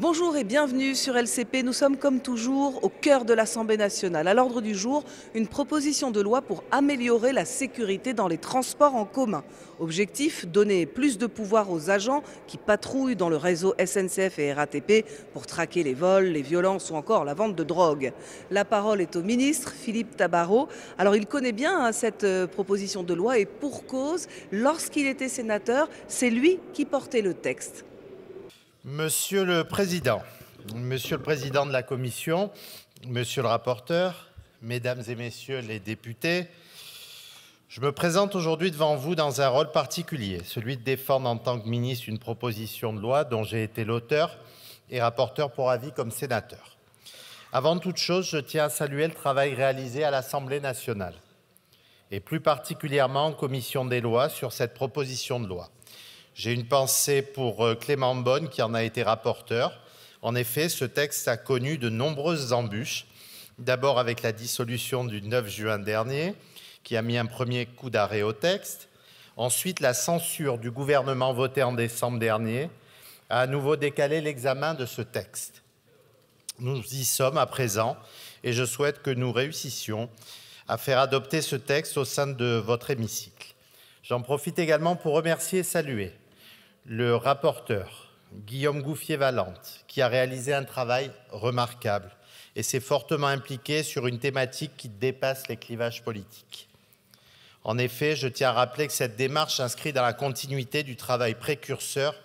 Bonjour et bienvenue sur LCP. Nous sommes comme toujours au cœur de l'Assemblée nationale. À l'ordre du jour, une proposition de loi pour améliorer la sécurité dans les transports en commun. Objectif, donner plus de pouvoir aux agents qui patrouillent dans le réseau SNCF et RATP pour traquer les vols, les violences ou encore la vente de drogue. La parole est au ministre Philippe Tabarot. Alors il connaît bien cette proposition de loi et pour cause, lorsqu'il était sénateur, c'est lui qui portait le texte. Monsieur le Président de la Commission, Monsieur le rapporteur, Mesdames et Messieurs les députés, je me présente aujourd'hui devant vous dans un rôle particulier, celui de défendre en tant que ministre une proposition de loi dont j'ai été l'auteur et rapporteur pour avis comme sénateur. Avant toute chose, je tiens à saluer le travail réalisé à l'Assemblée nationale et plus particulièrement en commission des lois sur cette proposition de loi. J'ai une pensée pour Clément Beaune qui en a été rapporteur. En effet, ce texte a connu de nombreuses embûches. D'abord avec la dissolution du 9 juin dernier, qui a mis un premier coup d'arrêt au texte. Ensuite, la censure du gouvernement votée en décembre dernier a à nouveau décalé l'examen de ce texte. Nous y sommes à présent et je souhaite que nous réussissions à faire adopter ce texte au sein de votre hémicycle. J'en profite également pour remercier et saluer le rapporteur, Guillaume Gouffier-Valente, qui a réalisé un travail remarquable et s'est fortement impliqué sur une thématique qui dépasse les clivages politiques. En effet, je tiens à rappeler que cette démarche s'inscrit dans la continuité du travail précurseur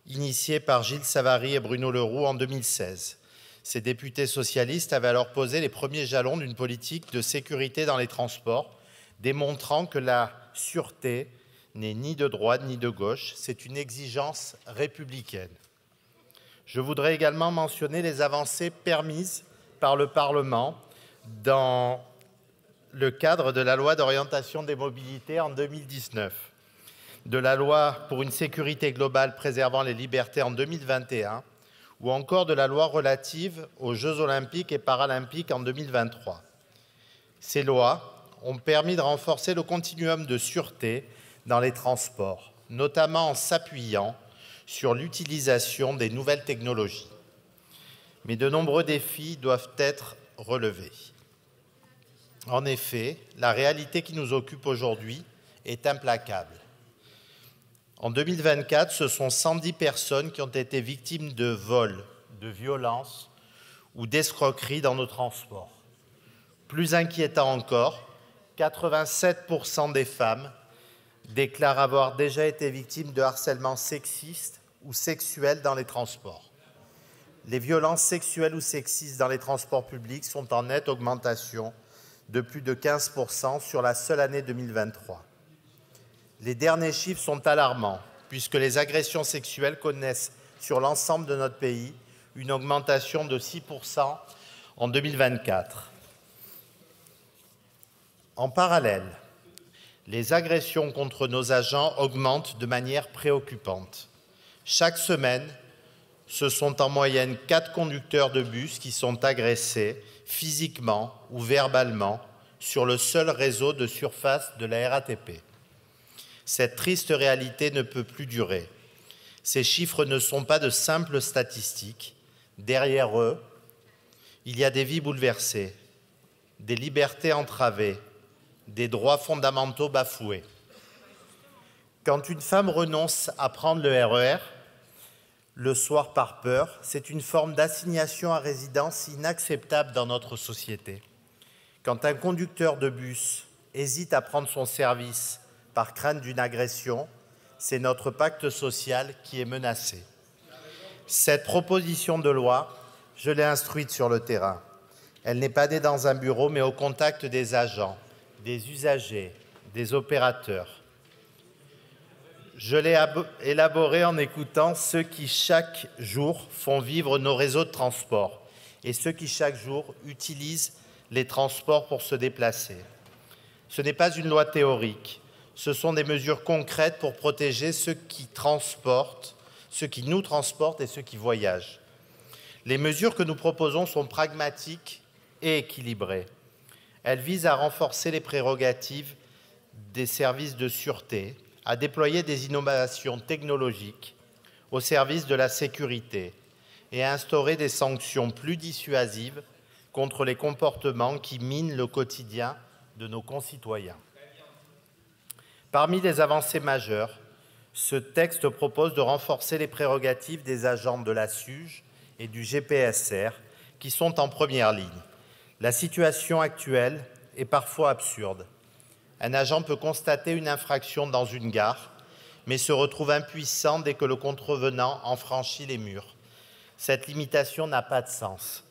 initié par Gilles Savary et Bruno Le Roux en 2016. Ces députés socialistes avaient alors posé les premiers jalons d'une politique de sécurité dans les transports, démontrant que la sûreté n'est ni de droite ni de gauche, c'est une exigence républicaine. Je voudrais également mentionner les avancées permises par le Parlement dans le cadre de la loi d'orientation des mobilités en 2019, de la loi pour une sécurité globale préservant les libertés en 2021, ou encore de la loi relative aux Jeux olympiques et paralympiques en 2023. Ces lois ont permis de renforcer le continuum de sûreté dans les transports, notamment en s'appuyant sur l'utilisation des nouvelles technologies. Mais de nombreux défis doivent être relevés. En effet, la réalité qui nous occupe aujourd'hui est implacable. En 2024, ce sont 110 personnes qui ont été victimes de vols, de violences ou d'escroqueries dans nos transports. Plus inquiétant encore, 87% des femmes déclarent avoir déjà été victimes de harcèlement sexiste ou sexuel dans les transports. Les violences sexuelles ou sexistes dans les transports publics sont en nette augmentation de plus de 15% sur la seule année 2023. Les derniers chiffres sont alarmants, puisque les agressions sexuelles connaissent sur l'ensemble de notre pays une augmentation de 6% en 2024. En parallèle, les agressions contre nos agents augmentent de manière préoccupante. Chaque semaine, ce sont en moyenne 4 conducteurs de bus qui sont agressés physiquement ou verbalement sur le seul réseau de surface de la RATP. Cette triste réalité ne peut plus durer. Ces chiffres ne sont pas de simples statistiques. Derrière eux, il y a des vies bouleversées, des libertés entravées, des droits fondamentaux bafoués. Quand une femme renonce à prendre le RER le soir par peur, c'est une forme d'assignation à résidence inacceptable dans notre société. Quand un conducteur de bus hésite à prendre son service par crainte d'une agression, c'est notre pacte social qui est menacé. Cette proposition de loi, je l'ai instruite sur le terrain. Elle n'est pas née dans un bureau, mais au contact des agents, des usagers, des opérateurs. Je l'ai élaborée en écoutant ceux qui chaque jour font vivre nos réseaux de transport et ceux qui chaque jour utilisent les transports pour se déplacer. Ce n'est pas une loi théorique, ce sont des mesures concrètes pour protéger ceux qui nous transportent et ceux qui voyagent. Les mesures que nous proposons sont pragmatiques et équilibrées. Elles visent à renforcer les prérogatives des services de sûreté, à déployer des innovations technologiques au service de la sécurité et à instaurer des sanctions plus dissuasives contre les comportements qui minent le quotidien de nos concitoyens. Parmi les avancées majeures, ce texte propose de renforcer les prérogatives des agents de la SUGE et du GPSR qui sont en première ligne. La situation actuelle est parfois absurde. Un agent peut constater une infraction dans une gare, mais se retrouve impuissant dès que le contrevenant en franchit les murs. Cette limitation n'a pas de sens.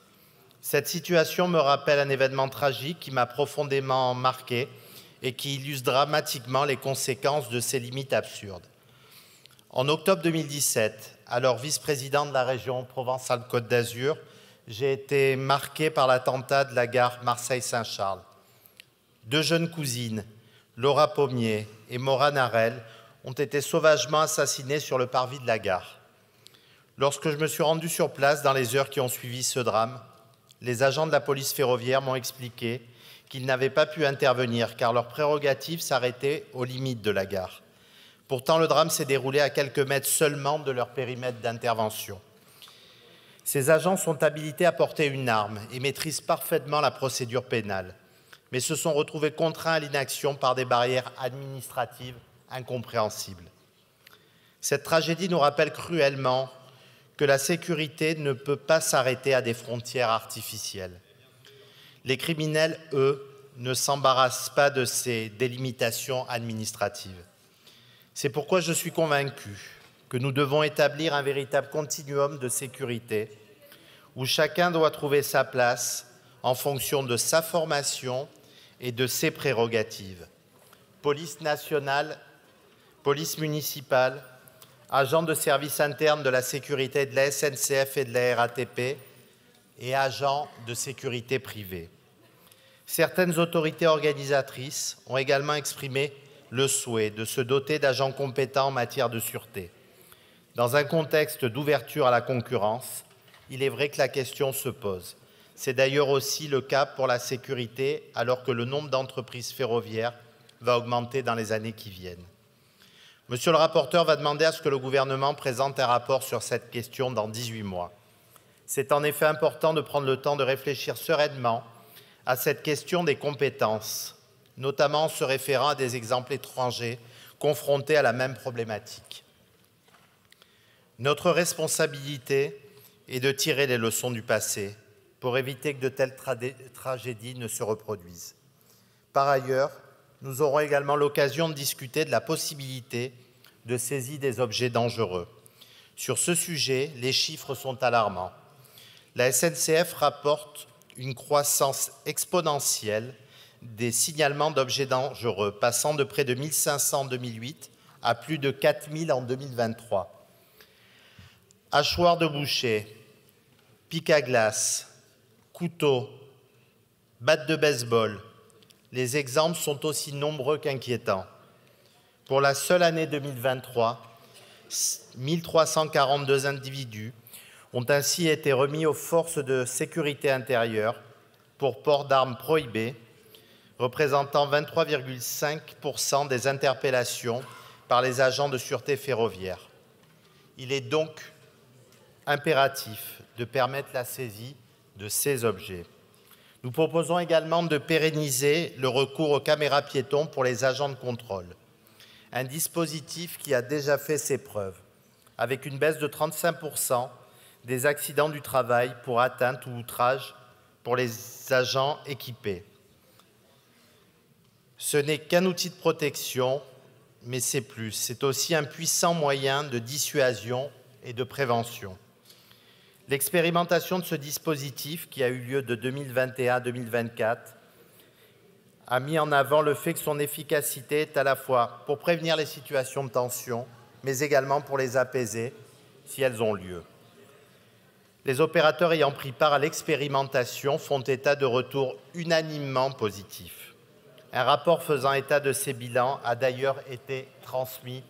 Cette situation me rappelle un événement tragique qui m'a profondément marqué et qui illustre dramatiquement les conséquences de ces limites absurdes. En octobre 2017, alors vice-président de la région Provence-Alpes-Côte d'Azur, j'ai été marqué par l'attentat de la gare Marseille-Saint-Charles. 2 jeunes cousines, Laura Pommier et Maura Narel, ont été sauvagement assassinées sur le parvis de la gare. Lorsque je me suis rendu sur place dans les heures qui ont suivi ce drame, les agents de la police ferroviaire m'ont expliqué qu'ils n'avaient pas pu intervenir car leur prérogative s'arrêtait aux limites de la gare. Pourtant, le drame s'est déroulé à quelques mètres seulement de leur périmètre d'intervention. Ces agents sont habilités à porter une arme et maîtrisent parfaitement la procédure pénale, mais se sont retrouvés contraints à l'inaction par des barrières administratives incompréhensibles. Cette tragédie nous rappelle cruellement que la sécurité ne peut pas s'arrêter à des frontières artificielles. Les criminels, eux, ne s'embarrassent pas de ces délimitations administratives. C'est pourquoi je suis convaincu que nous devons établir un véritable continuum de sécurité où chacun doit trouver sa place en fonction de sa formation et de ses prérogatives. Police nationale, police municipale, agents de service interne de la sécurité de la SNCF et de la RATP et agents de sécurité privée. Certaines autorités organisatrices ont également exprimé le souhait de se doter d'agents compétents en matière de sûreté. Dans un contexte d'ouverture à la concurrence, il est vrai que la question se pose. C'est d'ailleurs aussi le cas pour la sécurité, alors que le nombre d'entreprises ferroviaires va augmenter dans les années qui viennent. Monsieur le rapporteur va demander à ce que le gouvernement présente un rapport sur cette question dans 18 mois. C'est en effet important de prendre le temps de réfléchir sereinement à cette question des compétences, notamment en se référant à des exemples étrangers confrontés à la même problématique. Notre responsabilité est de tirer les leçons du passé pour éviter que de telles tragédies ne se reproduisent. Par ailleurs, nous aurons également l'occasion de discuter de la possibilité de saisie des objets dangereux. Sur ce sujet, les chiffres sont alarmants. La SNCF rapporte une croissance exponentielle des signalements d'objets dangereux, passant de près de 1500 en 2008 à plus de 4000 en 2023. Hachoirs de boucher, pics à glace, couteaux, battes de baseball, les exemples sont aussi nombreux qu'inquiétants. Pour la seule année 2023, 1342 individus ont ainsi été remis aux forces de sécurité intérieure pour port d'armes prohibées, représentant 23,5% des interpellations par les agents de sûreté ferroviaire. Il est donc impératif de permettre la saisie de ces objets. Nous proposons également de pérenniser le recours aux caméras piétons pour les agents de contrôle, un dispositif qui a déjà fait ses preuves, avec une baisse de 35% des accidents du travail pour atteinte ou outrage pour les agents équipés. Ce n'est qu'un outil de protection, mais c'est plus. C'est aussi un puissant moyen de dissuasion et de prévention. L'expérimentation de ce dispositif, qui a eu lieu de 2021 à 2024, a mis en avant le fait que son efficacité est à la fois pour prévenir les situations de tension, mais également pour les apaiser si elles ont lieu. Les opérateurs ayant pris part à l'expérimentation font état de retours unanimement positifs. Un rapport faisant état de ces bilans a d'ailleurs été transmis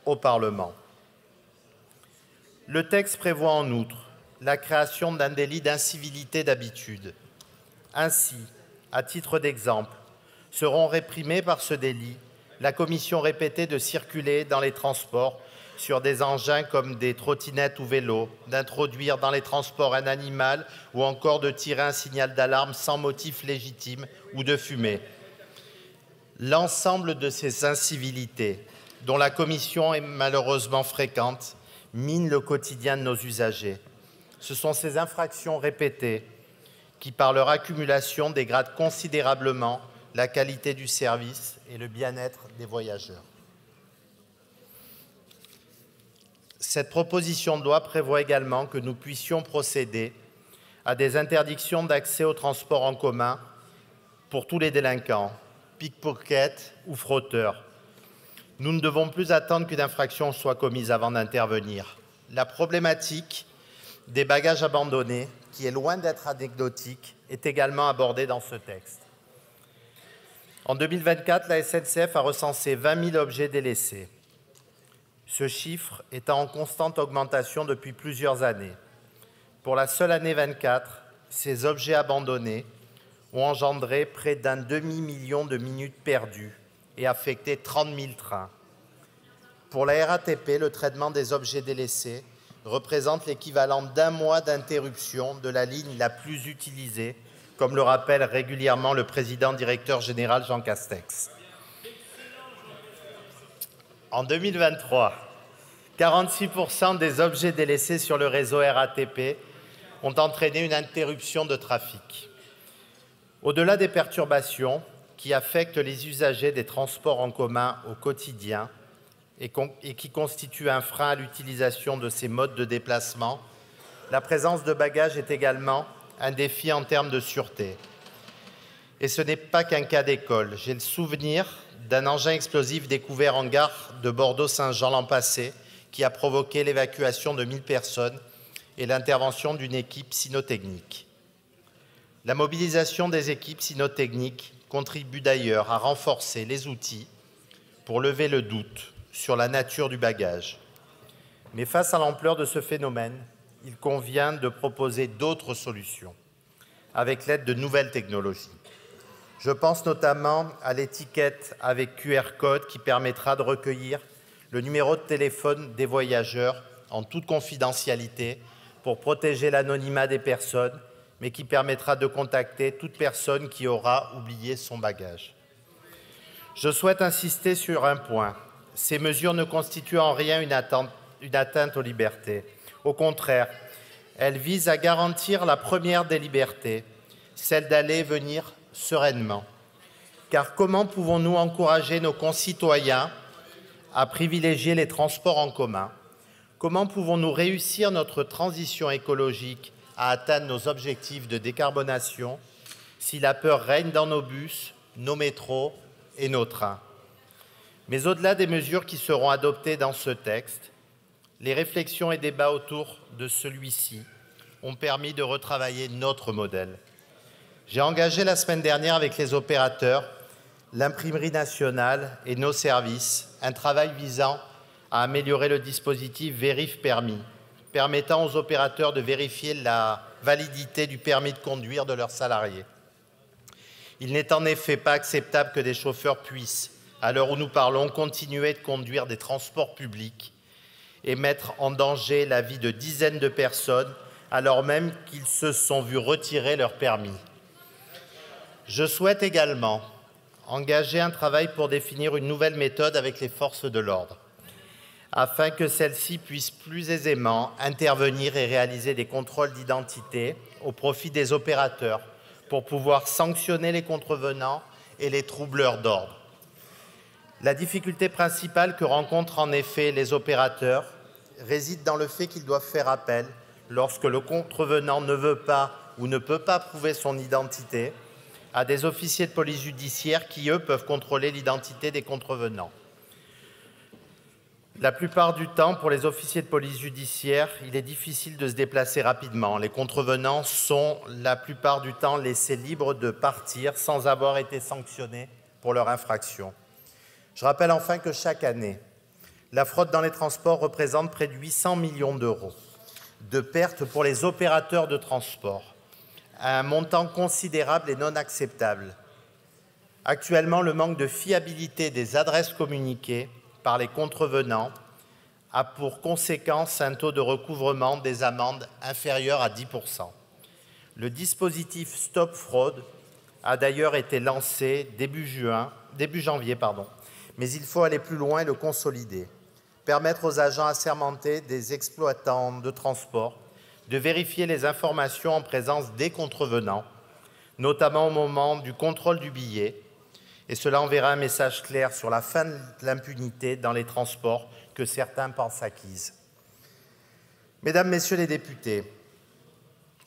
au Parlement. Le texte prévoit en outre la création d'un délit d'incivilité d'habitude. Ainsi, à titre d'exemple, seront réprimés par ce délit la commission répétée de circuler dans les transports sur des engins comme des trottinettes ou vélos, d'introduire dans les transports un animal ou encore de tirer un signal d'alarme sans motif légitime ou de fumer. L'ensemble de ces incivilités, dont la commission est malheureusement fréquente, mine le quotidien de nos usagers. Ce sont ces infractions répétées qui, par leur accumulation, dégradent considérablement la qualité du service et le bien-être des voyageurs. Cette proposition de loi prévoit également que nous puissions procéder à des interdictions d'accès au transport en commun pour tous les délinquants, pickpockets ou frotteurs. Nous ne devons plus attendre qu'une infraction soit commise avant d'intervenir. La problématique des bagages abandonnés, qui est loin d'être anecdotique, est également abordée dans ce texte. En 2024, la SNCF a recensé 20 000 objets délaissés. Ce chiffre est en constante augmentation depuis plusieurs années. Pour la seule année 24, ces objets abandonnés ont engendré près d'un demi-million de minutes perdues et affecté 30 000 trains. Pour la RATP, le traitement des objets délaissés représente l'équivalent d'un mois d'interruption de la ligne la plus utilisée, comme le rappelle régulièrement le président directeur général Jean Castex. En 2023, 46% des objets délaissés sur le réseau RATP ont entraîné une interruption de trafic. Au-delà des perturbations qui affectent les usagers des transports en commun au quotidien et qui constituent un frein à l'utilisation de ces modes de déplacement, la présence de bagages est également un défi en termes de sûreté. Et ce n'est pas qu'un cas d'école. J'ai le souvenir d'un engin explosif découvert en gare de Bordeaux-Saint-Jean l'an passé qui a provoqué l'évacuation de 1000 personnes et l'intervention d'une équipe cynotechnique. La mobilisation des équipes cynotechniques contribue d'ailleurs à renforcer les outils pour lever le doute sur la nature du bagage. Mais face à l'ampleur de ce phénomène, il convient de proposer d'autres solutions avec l'aide de nouvelles technologies. Je pense notamment à l'étiquette avec QR code qui permettra de recueillir le numéro de téléphone des voyageurs en toute confidentialité pour protéger l'anonymat des personnes, mais qui permettra de contacter toute personne qui aura oublié son bagage. Je souhaite insister sur un point. Ces mesures ne constituent en rien une atteinte aux libertés. Au contraire, elles visent à garantir la première des libertés, celle d'aller et venir sereinement. Car comment pouvons-nous encourager nos concitoyens à privilégier les transports en commun? Comment pouvons-nous réussir notre transition écologique à atteindre nos objectifs de décarbonation si la peur règne dans nos bus, nos métros et nos trains? Mais au-delà des mesures qui seront adoptées dans ce texte, les réflexions et débats autour de celui-ci ont permis de retravailler notre modèle. J'ai engagé la semaine dernière avec les opérateurs, l'Imprimerie nationale et nos services un travail visant à améliorer le dispositif Vérif Permis, permettant aux opérateurs de vérifier la validité du permis de conduire de leurs salariés. Il n'est en effet pas acceptable que des chauffeurs puissent, à l'heure où nous parlons, continuer de conduire des transports publics et mettre en danger la vie de dizaines de personnes alors même qu'ils se sont vus retirer leur permis. Je souhaite également engager un travail pour définir une nouvelle méthode avec les forces de l'ordre, afin que celles-ci puissent plus aisément intervenir et réaliser des contrôles d'identité au profit des opérateurs pour pouvoir sanctionner les contrevenants et les troubleurs d'ordre. La difficulté principale que rencontrent en effet les opérateurs réside dans le fait qu'ils doivent faire appel lorsque le contrevenant ne veut pas ou ne peut pas prouver son identité à des officiers de police judiciaire qui, eux, peuvent contrôler l'identité des contrevenants. La plupart du temps, pour les officiers de police judiciaire, il est difficile de se déplacer rapidement. Les contrevenants sont la plupart du temps laissés libres de partir sans avoir été sanctionnés pour leur infraction. Je rappelle enfin que chaque année, la fraude dans les transports représente près de 800 millions d'euros de pertes pour les opérateurs de transport, un montant considérable et non acceptable. Actuellement, le manque de fiabilité des adresses communiquées par les contrevenants a pour conséquence un taux de recouvrement des amendes inférieur à 10%. Le dispositif Stop Fraude a d'ailleurs été lancé début janvier, mais il faut aller plus loin et le consolider. Permettre aux agents assermentés des exploitants de transport de vérifier les informations en présence des contrevenants, notamment au moment du contrôle du billet, et cela enverra un message clair sur la fin de l'impunité dans les transports que certains pensent acquise. Mesdames, Messieurs les députés,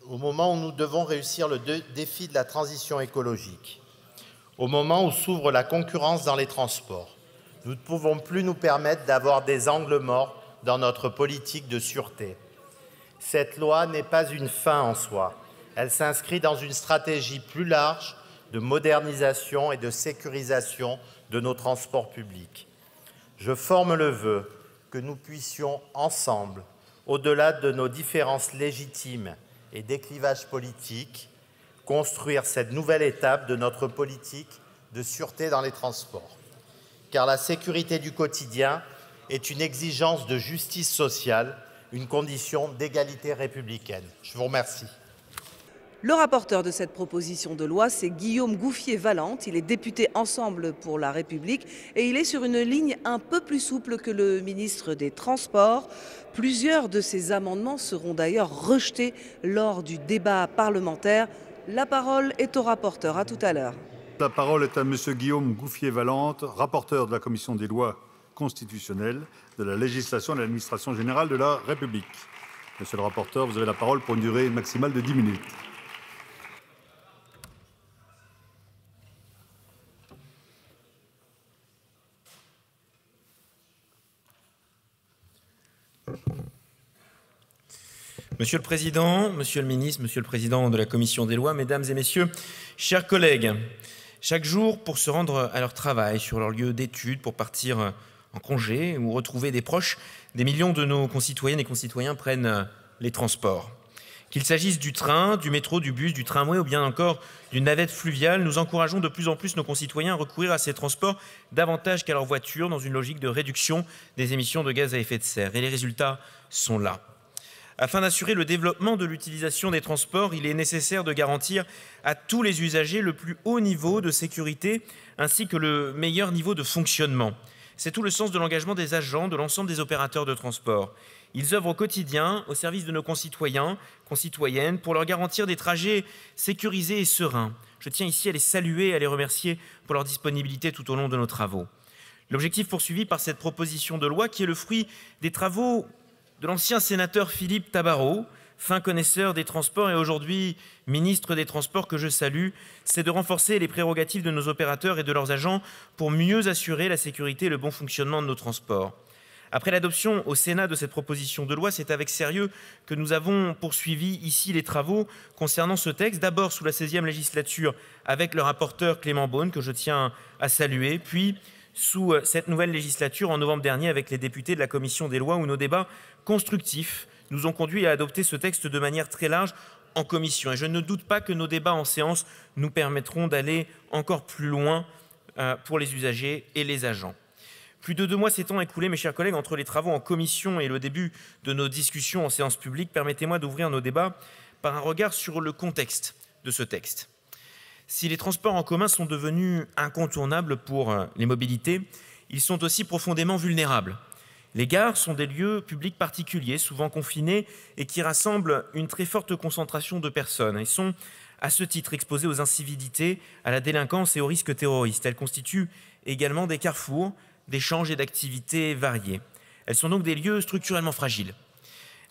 au moment où nous devons réussir le défi de la transition écologique, au moment où s'ouvre la concurrence dans les transports, nous ne pouvons plus nous permettre d'avoir des angles morts dans notre politique de sûreté. Cette loi n'est pas une fin en soi. Elle s'inscrit dans une stratégie plus large de modernisation et de sécurisation de nos transports publics. Je forme le vœu que nous puissions ensemble, au-delà de nos différences légitimes et des clivages politiques, construire cette nouvelle étape de notre politique de sûreté dans les transports. Car la sécurité du quotidien est une exigence de justice sociale, une condition d'égalité républicaine. Je vous remercie. Le rapporteur de cette proposition de loi, c'est Guillaume Gouffier-Valente. Il est député Ensemble pour la République et il est sur une ligne un peu plus souple que le ministre des Transports. Plusieurs de ces amendements seront d'ailleurs rejetés lors du débat parlementaire. La parole est au rapporteur. À tout à l'heure. La parole est à Monsieur Guillaume Gouffier-Valente, rapporteur de la Commission des lois constitutionnelles, de la législation et de l'administration générale de la République. Monsieur le rapporteur, vous avez la parole pour une durée maximale de 10 minutes. Monsieur le Président, Monsieur le Ministre, Monsieur le Président de la Commission des lois, Mesdames et Messieurs, chers collègues, chaque jour, pour se rendre à leur travail, sur leur lieu d'études, pour partir en congé ou retrouver des proches, des millions de nos concitoyennes et concitoyens prennent les transports. Qu'il s'agisse du train, du métro, du bus, du tramway ou bien encore d'une navette fluviale, nous encourageons de plus en plus nos concitoyens à recourir à ces transports davantage qu'à leur voiture dans une logique de réduction des émissions de gaz à effet de serre. Et les résultats sont là. Afin d'assurer le développement de l'utilisation des transports, il est nécessaire de garantir à tous les usagers le plus haut niveau de sécurité ainsi que le meilleur niveau de fonctionnement. C'est tout le sens de l'engagement des agents de l'ensemble des opérateurs de transport. Ils œuvrent au quotidien au service de nos concitoyens, concitoyennes, pour leur garantir des trajets sécurisés et sereins. Je tiens ici à les saluer et à les remercier pour leur disponibilité tout au long de nos travaux. L'objectif poursuivi par cette proposition de loi, qui est le fruit des travaux de l'ancien sénateur Philippe Tabarot, fin connaisseur des transports et aujourd'hui ministre des Transports que je salue, c'est de renforcer les prérogatives de nos opérateurs et de leurs agents pour mieux assurer la sécurité et le bon fonctionnement de nos transports. Après l'adoption au Sénat de cette proposition de loi, c'est avec sérieux que nous avons poursuivi ici les travaux concernant ce texte, d'abord sous la 16e législature avec le rapporteur Clément Beaune, que je tiens à saluer, puis sous cette nouvelle législature en novembre dernier avec les députés de la Commission des lois où nos débats constructifs nous ont conduits à adopter ce texte de manière très large en commission. Et je ne doute pas que nos débats en séance nous permettront d'aller encore plus loin pour les usagers et les agents. Plus de 2 mois s'étant écoulés, mes chers collègues, entre les travaux en commission et le début de nos discussions en séance publique, permettez-moi d'ouvrir nos débats par un regard sur le contexte de ce texte. Si les transports en commun sont devenus incontournables pour les mobilités, ils sont aussi profondément vulnérables. Les gares sont des lieux publics particuliers, souvent confinés, et qui rassemblent une très forte concentration de personnes. Ils sont, à ce titre, exposés aux incivilités, à la délinquance et aux risques terroristes. Elles constituent également des carrefours d'échanges et d'activités variées. Elles sont donc des lieux structurellement fragiles.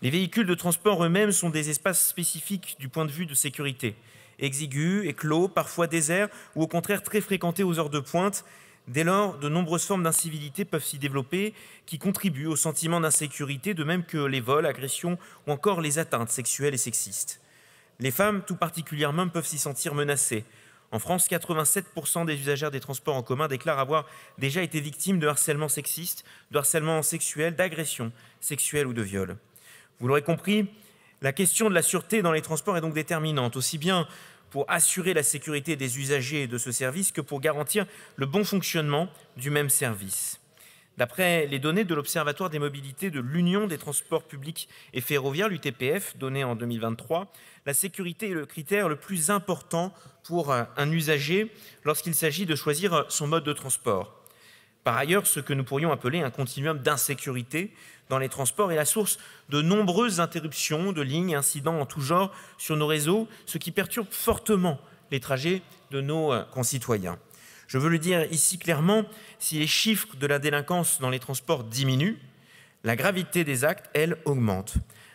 Les véhicules de transport eux-mêmes sont des espaces spécifiques du point de vue de sécurité. Exigus, éclos, parfois déserts ou au contraire très fréquentés aux heures de pointe. Dès lors, de nombreuses formes d'incivilité peuvent s'y développer qui contribuent au sentiment d'insécurité, de même que les vols, agressions ou encore les atteintes sexuelles et sexistes. Les femmes, tout particulièrement, peuvent s'y sentir menacées. En France, 87% des usagères des transports en commun déclarent avoir déjà été victimes de harcèlement sexiste, de harcèlement sexuel, d'agression sexuelle ou de viol. Vous l'aurez compris, la question de la sûreté dans les transports est donc déterminante, aussi bien pour assurer la sécurité des usagers de ce service que pour garantir le bon fonctionnement du même service. D'après les données de l'Observatoire des mobilités de l'Union des transports publics et ferroviaires, l'UTPF, données en 2023, la sécurité est le critère le plus important pour un usager lorsqu'il s'agit de choisir son mode de transport. Par ailleurs, ce que nous pourrions appeler un continuum d'insécurité dans les transports est la source de nombreuses interruptions de lignes et incidents en tout genre sur nos réseaux, ce qui perturbe fortement les trajets de nos concitoyens. Je veux le dire ici clairement, si les chiffres de la délinquance dans les transports diminuent, la gravité des actes, elle, augmente.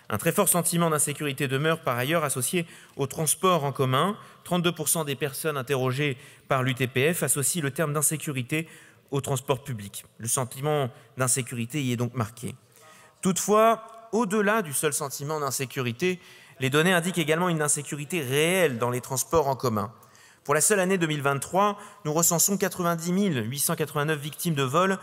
Un très fort sentiment d'insécurité demeure par ailleurs associé au transport en commun. 32% des personnes interrogées par l'UTPF associent le terme d'insécurité au transport public. Le sentiment d'insécurité y est donc marqué. Toutefois, au-delà du seul sentiment d'insécurité, les données indiquent également une insécurité réelle dans les transports en commun. Pour la seule année 2023, nous recensons 90 889 victimes de vol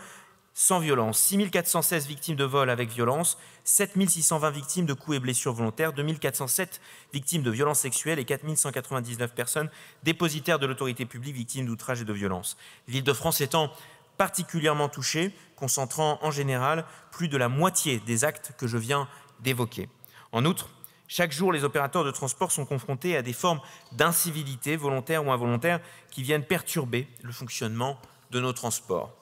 sans violence, 6 416 victimes de vol avec violence, 7 620 victimes de coups et blessures volontaires, 2 407 victimes de violences sexuelles et 4 199 personnes dépositaires de l'autorité publique victimes d'outrage et de violence. L'Île-de-France étant particulièrement touchée, concentrant en général plus de la moitié des actes que je viens d'évoquer. En outre, chaque jour, les opérateurs de transport sont confrontés à des formes d'incivilité, volontaires ou involontaires, qui viennent perturber le fonctionnement de nos transports.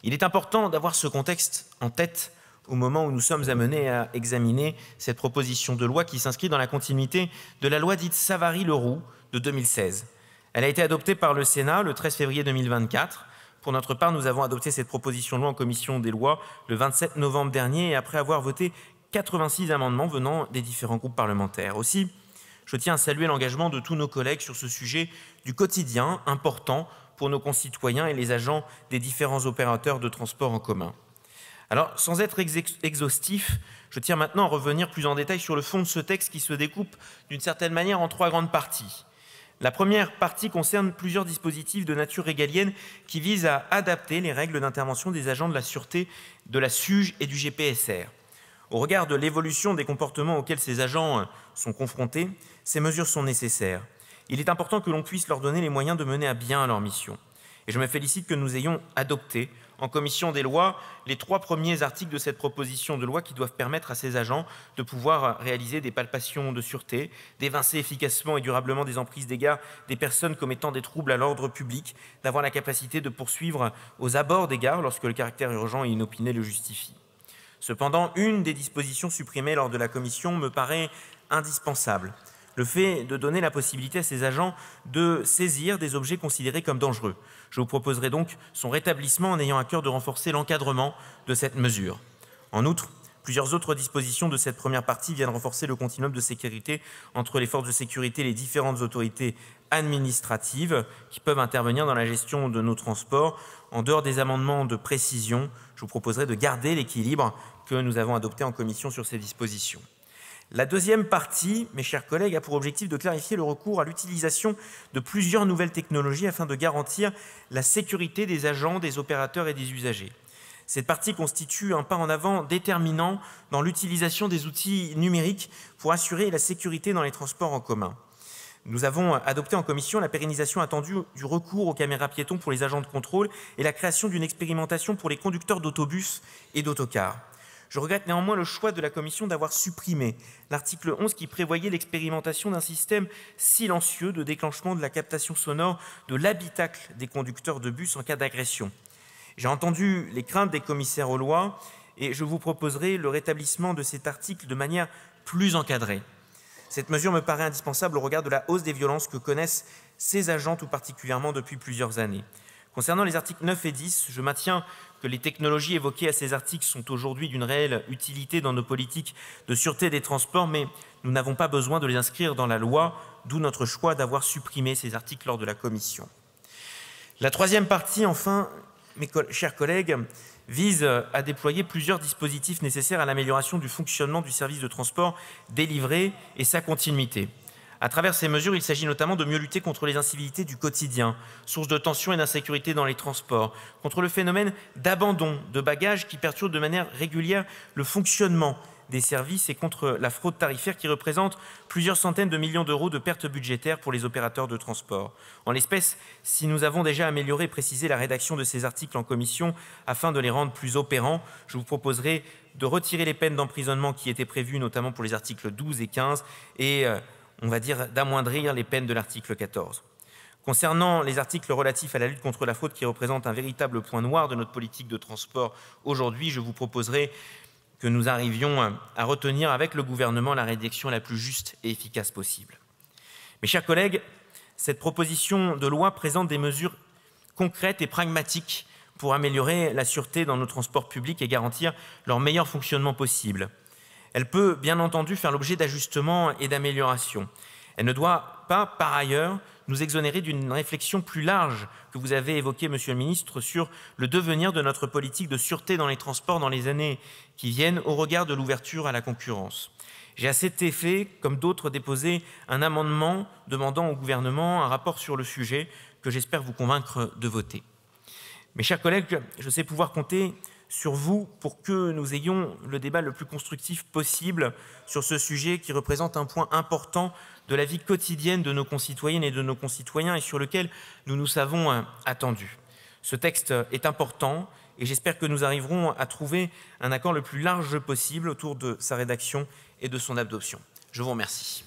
Il est important d'avoir ce contexte en tête au moment où nous sommes amenés à examiner cette proposition de loi qui s'inscrit dans la continuité de la loi dite Savary-Leroux de 2016. Elle a été adoptée par le Sénat le 13 février 2024. Pour notre part, nous avons adopté cette proposition de loi en commission des lois le 27 novembre dernier et après avoir voté 86 amendements venant des différents groupes parlementaires. Aussi, je tiens à saluer l'engagement de tous nos collègues sur ce sujet du quotidien important pour nos concitoyens et les agents des différents opérateurs de transport en commun. Alors, sans être exhaustif, je tiens maintenant à revenir plus en détail sur le fond de ce texte qui se découpe d'une certaine manière en 3 grandes parties. La première partie concerne plusieurs dispositifs de nature régalienne qui visent à adapter les règles d'intervention des agents de la sûreté, de la SUGE et du GPSR. Au regard de l'évolution des comportements auxquels ces agents sont confrontés, ces mesures sont nécessaires. Il est important que l'on puisse leur donner les moyens de mener à bien leur mission. Et je me félicite que nous ayons adopté en commission des lois les 3 premiers articles de cette proposition de loi qui doivent permettre à ces agents de pouvoir réaliser des palpations de sûreté, d'évincer efficacement et durablement des emprises d'égards des personnes commettant des troubles à l'ordre public, d'avoir la capacité de poursuivre aux abords des gares lorsque le caractère urgent et inopiné le justifie. Cependant, une des dispositions supprimées lors de la commission me paraît indispensable. Le fait de donner la possibilité à ces agents de saisir des objets considérés comme dangereux. Je vous proposerai donc son rétablissement en ayant à cœur de renforcer l'encadrement de cette mesure. En outre, plusieurs autres dispositions de cette première partie viennent renforcer le continuum de sécurité entre les forces de sécurité et les différentes autorités administratives qui peuvent intervenir dans la gestion de nos transports. En dehors des amendements de précision, je vous proposerai de garder l'équilibre que nous avons adopté en commission sur ces dispositions. La deuxième partie, mes chers collègues, a pour objectif de clarifier le recours à l'utilisation de plusieurs nouvelles technologies afin de garantir la sécurité des agents, des opérateurs et des usagers. Cette partie constitue un pas en avant déterminant dans l'utilisation des outils numériques pour assurer la sécurité dans les transports en commun. Nous avons adopté en commission la pérennisation attendue du recours aux caméras piétons pour les agents de contrôle et la création d'une expérimentation pour les conducteurs d'autobus et d'autocars. Je regrette néanmoins le choix de la commission d'avoir supprimé l'article 11 qui prévoyait l'expérimentation d'un système silencieux de déclenchement de la captation sonore de l'habitacle des conducteurs de bus en cas d'agression. J'ai entendu les craintes des commissaires aux lois et je vous proposerai le rétablissement de cet article de manière plus encadrée. Cette mesure me paraît indispensable au regard de la hausse des violences que connaissent ces agents tout particulièrement depuis plusieurs années. Concernant les articles 9 et 10, je maintiens que les technologies évoquées à ces articles sont aujourd'hui d'une réelle utilité dans nos politiques de sûreté des transports, mais nous n'avons pas besoin de les inscrire dans la loi, d'où notre choix d'avoir supprimé ces articles lors de la commission. La troisième partie, enfin, mes chers collègues, vise à déployer plusieurs dispositifs nécessaires à l'amélioration du fonctionnement du service de transport délivré et sa continuité. À travers ces mesures, il s'agit notamment de mieux lutter contre les incivilités du quotidien, source de tensions et d'insécurité dans les transports, contre le phénomène d'abandon de bagages qui perturbe de manière régulière le fonctionnement des services et contre la fraude tarifaire qui représente plusieurs centaines de millions d'euros de pertes budgétaires pour les opérateurs de transport. En l'espèce, si nous avons déjà amélioré et précisé la rédaction de ces articles en commission afin de les rendre plus opérants, je vous proposerai de retirer les peines d'emprisonnement qui étaient prévues notamment pour les articles 12 et 15 et, on va dire, d'amoindrir les peines de l'article 14. Concernant les articles relatifs à la lutte contre la fraude qui représentent un véritable point noir de notre politique de transport aujourd'hui, je vous proposerai que nous arrivions à retenir avec le gouvernement la rédaction la plus juste et efficace possible. Mes chers collègues, cette proposition de loi présente des mesures concrètes et pragmatiques pour améliorer la sûreté dans nos transports publics et garantir leur meilleur fonctionnement possible. Elle peut bien entendu faire l'objet d'ajustements et d'améliorations. Elle ne doit pas, par ailleurs, nous exonérer d'une réflexion plus large que vous avez évoquée, Monsieur le Ministre, sur le devenir de notre politique de sûreté dans les transports dans les années qui viennent au regard de l'ouverture à la concurrence. J'ai à cet effet, comme d'autres, déposé un amendement demandant au gouvernement un rapport sur le sujet que j'espère vous convaincre de voter. Mes chers collègues, je sais pouvoir compter sur vous pour que nous ayons le débat le plus constructif possible sur ce sujet qui représente un point important de la vie quotidienne de nos concitoyennes et de nos concitoyens et sur lequel nous nous savons attendus. Ce texte est important et j'espère que nous arriverons à trouver un accord le plus large possible autour de sa rédaction et de son adoption. Je vous remercie.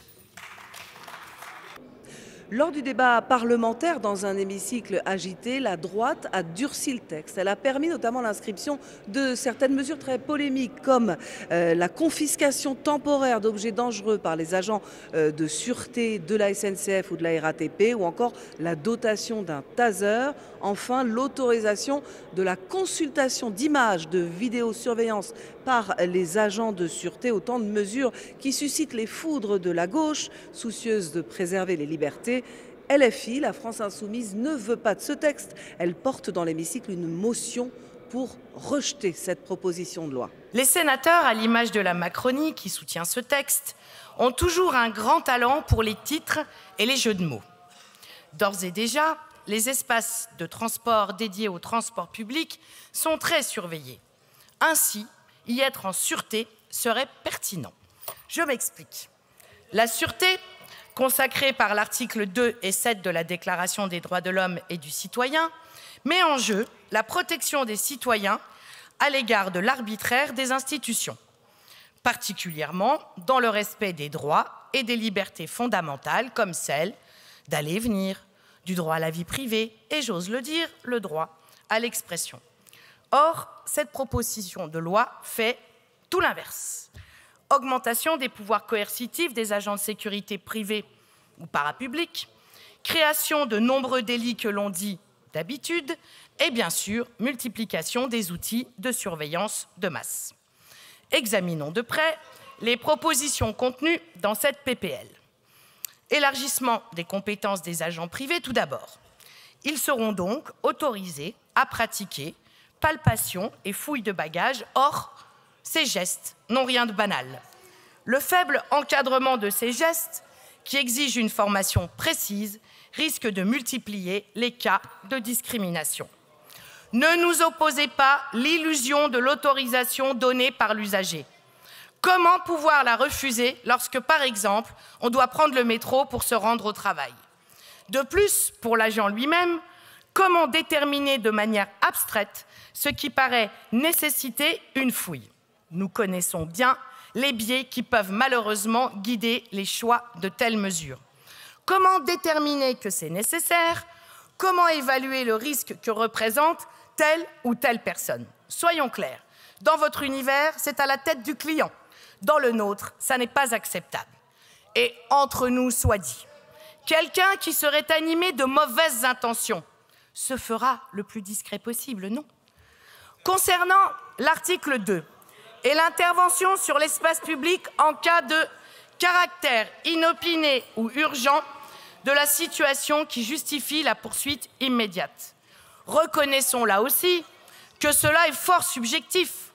Lors du débat parlementaire dans un hémicycle agité, la droite a durci le texte. Elle a permis notamment l'inscription de certaines mesures très polémiques comme la confiscation temporaire d'objets dangereux par les agents de sûreté de la SNCF ou de la RATP ou encore la dotation d'un taser. Enfin, l'autorisation de la consultation d'images de vidéosurveillance par les agents de sûreté, autant de mesures qui suscitent les foudres de la gauche, soucieuse de préserver les libertés. LFI, la France Insoumise, ne veut pas de ce texte. Elle porte dans l'hémicycle une motion pour rejeter cette proposition de loi. Les sénateurs, à l'image de la Macronie qui soutient ce texte, ont toujours un grand talent pour les titres et les jeux de mots. D'ores et déjà, les espaces de transport dédiés au transport public sont très surveillés. Ainsi, y être en sûreté serait pertinent. Je m'explique. La sûreté, consacrée par l'article 2 et 7 de la Déclaration des droits de l'homme et du citoyen, met en jeu la protection des citoyens à l'égard de l'arbitraire des institutions, particulièrement dans le respect des droits et des libertés fondamentales comme celle d'aller et venir, du droit à la vie privée et, j'ose le dire, le droit à l'expression. Or, cette proposition de loi fait tout l'inverse. Augmentation des pouvoirs coercitifs des agents de sécurité privés ou parapublics, création de nombreux délits que l'on dit d'habitude et bien sûr multiplication des outils de surveillance de masse. Examinons de près les propositions contenues dans cette PPL. Élargissement des compétences des agents privés tout d'abord. Ils seront donc autorisés à pratiquer palpation et fouille de bagages. Or, ces gestes n'ont rien de banal. Le faible encadrement de ces gestes, qui exige une formation précise, risque de multiplier les cas de discrimination. Ne nous opposez pas l'illusion de l'autorisation donnée par l'usager. Comment pouvoir la refuser lorsque, par exemple, on doit prendre le métro pour se rendre au travail? De plus, pour l'agent lui-même, comment déterminer de manière abstraite ce qui paraît nécessiter une fouille? Nous connaissons bien les biais qui peuvent malheureusement guider les choix de telles mesures. Comment déterminer que c'est nécessaire? Comment évaluer le risque que représente telle ou telle personne? Soyons clairs, dans votre univers, c'est à la tête du client. Dans le nôtre, ça n'est pas acceptable. Et entre nous soit dit, quelqu'un qui serait animé de mauvaises intentions se fera le plus discret possible, non? Concernant l'article 2 et l'intervention sur l'espace public en cas de caractère inopiné ou urgent de la situation qui justifie la poursuite immédiate. Reconnaissons là aussi que cela est fort subjectif.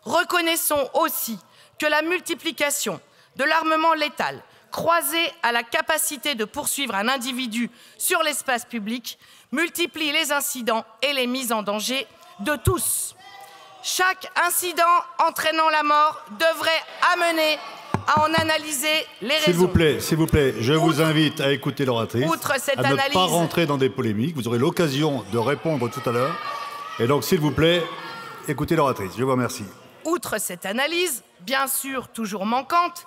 Reconnaissons aussi que la multiplication de l'armement létal croisée à la capacité de poursuivre un individu sur l'espace public multiplie les incidents et les mises en danger de tous. Chaque incident entraînant la mort devrait amener à en analyser les raisons. S'il vous plaît, je vous invite à écouter l'oratrice, à ne pas rentrer dans des polémiques. Vous aurez l'occasion de répondre tout à l'heure. Et donc, s'il vous plaît, écoutez l'oratrice. Je vous remercie. Outre cette analyse, bien sûr toujours manquante,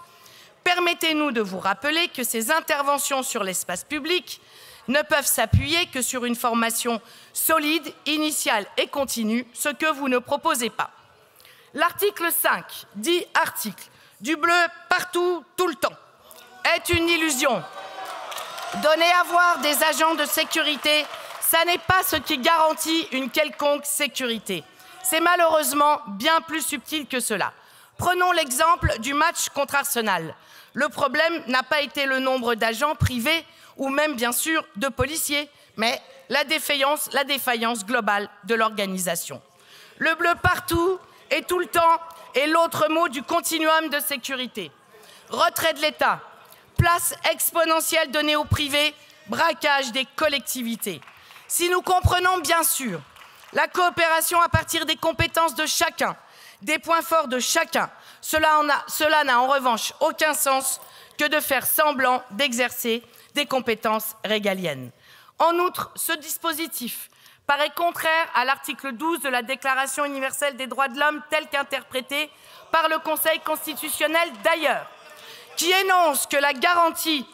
permettez-nous de vous rappeler que ces interventions sur l'espace public ne peuvent s'appuyer que sur une formation solide, initiale et continue, ce que vous ne proposez pas. L'article 5, dit article du bleu partout, tout le temps, est une illusion. Donner à voir des agents de sécurité, ça n'est pas ce qui garantit une quelconque sécurité. C'est malheureusement bien plus subtil que cela. Prenons l'exemple du match contre Arsenal. Le problème n'a pas été le nombre d'agents privés ou même bien sûr de policiers, mais la défaillance globale de l'organisation. Le bleu partout et tout le temps est l'autre mot du continuum de sécurité. Retrait de l'État, place exponentielle donnée au privé, braquage des collectivités. Si nous comprenons bien sûr la coopération à partir des compétences de chacun, des points forts de chacun, cela n'a en revanche aucun sens que de faire semblant d'exercer des compétences régaliennes. En outre, ce dispositif paraît contraire à l'article 12 de la Déclaration universelle des droits de l'homme tel qu'interprété par le Conseil constitutionnel d'ailleurs, qui annonce que la garantie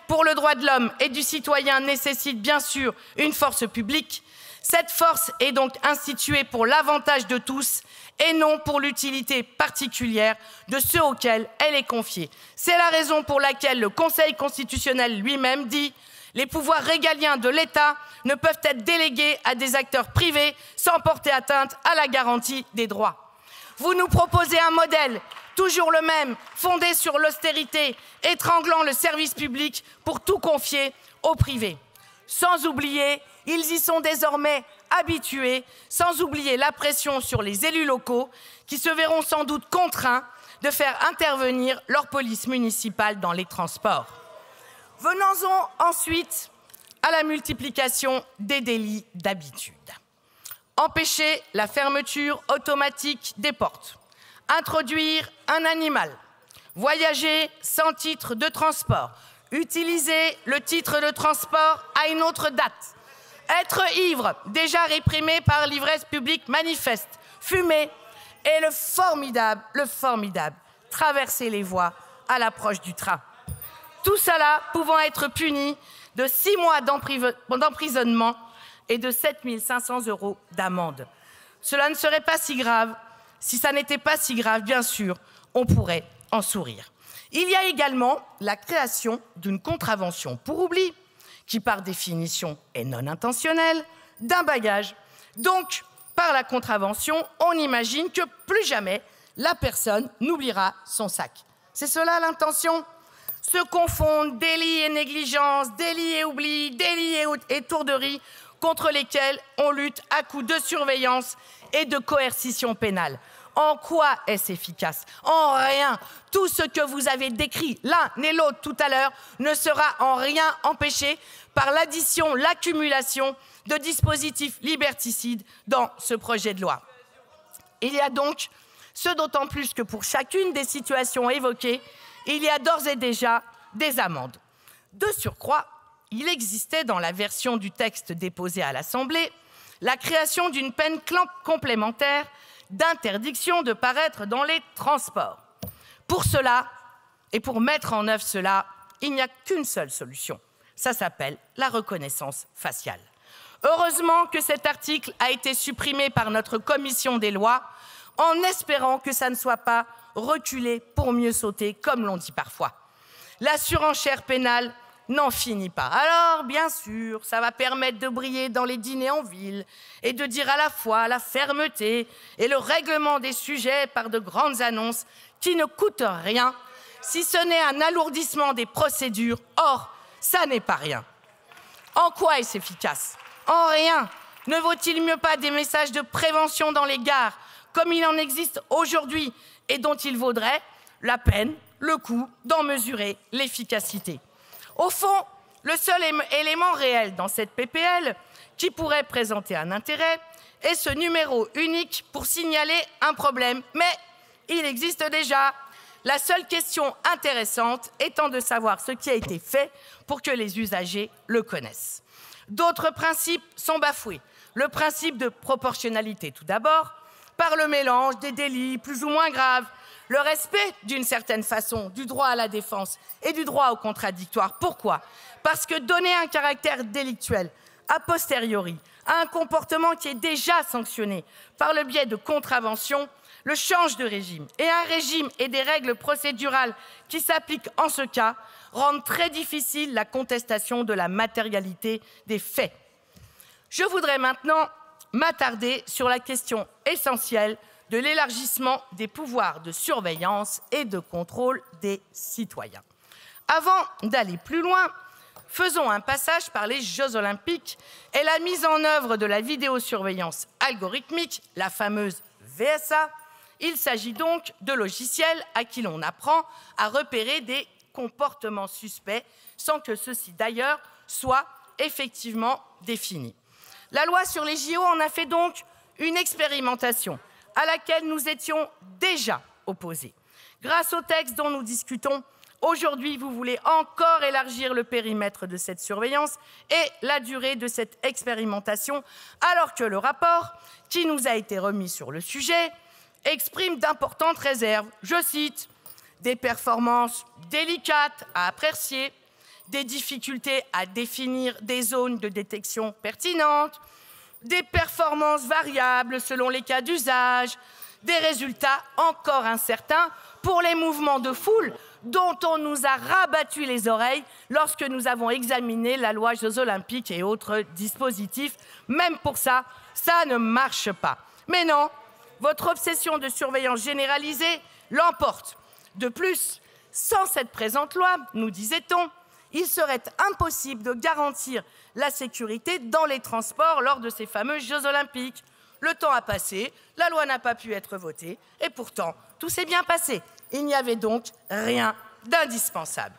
pour le droit de l'homme et du citoyen nécessite bien sûr une force publique. Cette force est donc instituée pour l'avantage de tous et non pour l'utilité particulière de ceux auxquels elle est confiée. C'est la raison pour laquelle le Conseil constitutionnel lui-même dit « Les pouvoirs régaliens de l'État ne peuvent être délégués à des acteurs privés sans porter atteinte à la garantie des droits ». Vous nous proposez un modèle, toujours le même, fondé sur l'austérité, étranglant le service public pour tout confier au privé. Sans oublier, ils y sont désormais habitués, sans oublier la pression sur les élus locaux qui se verront sans doute contraints de faire intervenir leur police municipale dans les transports. Venons-en ensuite à la multiplication des délits d'habitude. Empêcher la fermeture automatique des portes, introduire un animal, voyager sans titre de transport, utiliser le titre de transport à une autre date, être ivre, déjà réprimé par l'ivresse publique manifeste, fumer et le formidable, traverser les voies à l'approche du train. Tout cela pouvant être puni de 6 mois d'emprisonnement et de 7 500 € d'amende. Cela ne serait pas si grave. Si ça n'était pas si grave, bien sûr, on pourrait en sourire. Il y a également la création d'une contravention pour oubli, qui par définition est non intentionnelle, d'un bagage. Donc, par la contravention, on imagine que plus jamais la personne n'oubliera son sac. C'est cela l'intention ? Se confondent délit et négligence, délit et oubli, délit et étourderie, contre lesquels on lutte à coups de surveillance et de coercition pénale. En quoi est-ce efficace? En rien. Tout ce que vous avez décrit l'un et l'autre tout à l'heure ne sera en rien empêché par l'addition, l'accumulation de dispositifs liberticides dans ce projet de loi. Il y a donc, ce d'autant plus que pour chacune des situations évoquées, il y a d'ores et déjà des amendes. De surcroît, il existait dans la version du texte déposé à l'Assemblée la création d'une peine complémentaire d'interdiction de paraître dans les transports. Pour cela, et pour mettre en œuvre cela, il n'y a qu'une seule solution. Ça s'appelle la reconnaissance faciale. Heureusement que cet article a été supprimé par notre commission des lois, en espérant que ça ne soit pas reculé pour mieux sauter, comme l'on dit parfois. La surenchère pénale n'en finit pas. Alors, bien sûr, ça va permettre de briller dans les dîners en ville et de dire à la fois la fermeté et le règlement des sujets par de grandes annonces qui ne coûtent rien, si ce n'est un alourdissement des procédures. Or, ça n'est pas rien. En quoi est-ce efficace? En rien. Ne vaut-il mieux pas des messages de prévention dans les gares, comme il en existe aujourd'hui, et dont il vaudrait la peine, le coût d'en mesurer l'efficacité? Au fond, Le seul élément réel dans cette PPL qui pourrait présenter un intérêt est ce numéro unique pour signaler un problème. Mais il existe déjà. La seule question intéressante étant de savoir ce qui a été fait pour que les usagers le connaissent. D'autres principes sont bafoués. Le principe de proportionnalité, tout d'abord, par le mélange des délits plus ou moins graves, le respect, d'une certaine façon, du droit à la défense et du droit au contradictoire. Pourquoi? Parce que donner un caractère délictuel a posteriori à un comportement qui est déjà sanctionné par le biais de contraventions, le change de régime. Et un régime et des règles procédurales qui s'appliquent en ce cas rendent très difficile la contestation de la matérialité des faits. Je voudrais maintenant m'attarder sur la question essentielle de l'élargissement des pouvoirs de surveillance et de contrôle des citoyens. Avant d'aller plus loin, faisons un passage par les Jeux Olympiques et la mise en œuvre de la vidéosurveillance algorithmique, la fameuse VSA. Il s'agit donc de logiciels à qui l'on apprend à repérer des comportements suspects sans que ceux-ci d'ailleurs soient effectivement définis. La loi sur les JO en a fait donc une expérimentation à laquelle nous étions déjà opposés. Grâce au texte dont nous discutons, aujourd'hui, vous voulez encore élargir le périmètre de cette surveillance et la durée de cette expérimentation, alors que le rapport qui nous a été remis sur le sujet exprime d'importantes réserves. Je cite « des performances délicates à apprécier, des difficultés à définir des zones de détection pertinentes, des performances variables selon les cas d'usage, des résultats encore incertains pour les mouvements de foule dont on nous a rabattu les oreilles lorsque nous avons examiné la loi Jeux Olympiques et autres dispositifs. Même pour ça, ça ne marche pas. Mais non, votre obsession de surveillance généralisée l'emporte. De plus, sans cette présente loi, nous disait-on, il serait impossible de garantir la sécurité dans les transports lors de ces fameux Jeux Olympiques. Le temps a passé, la loi n'a pas pu être votée, et pourtant, tout s'est bien passé. Il n'y avait donc rien d'indispensable.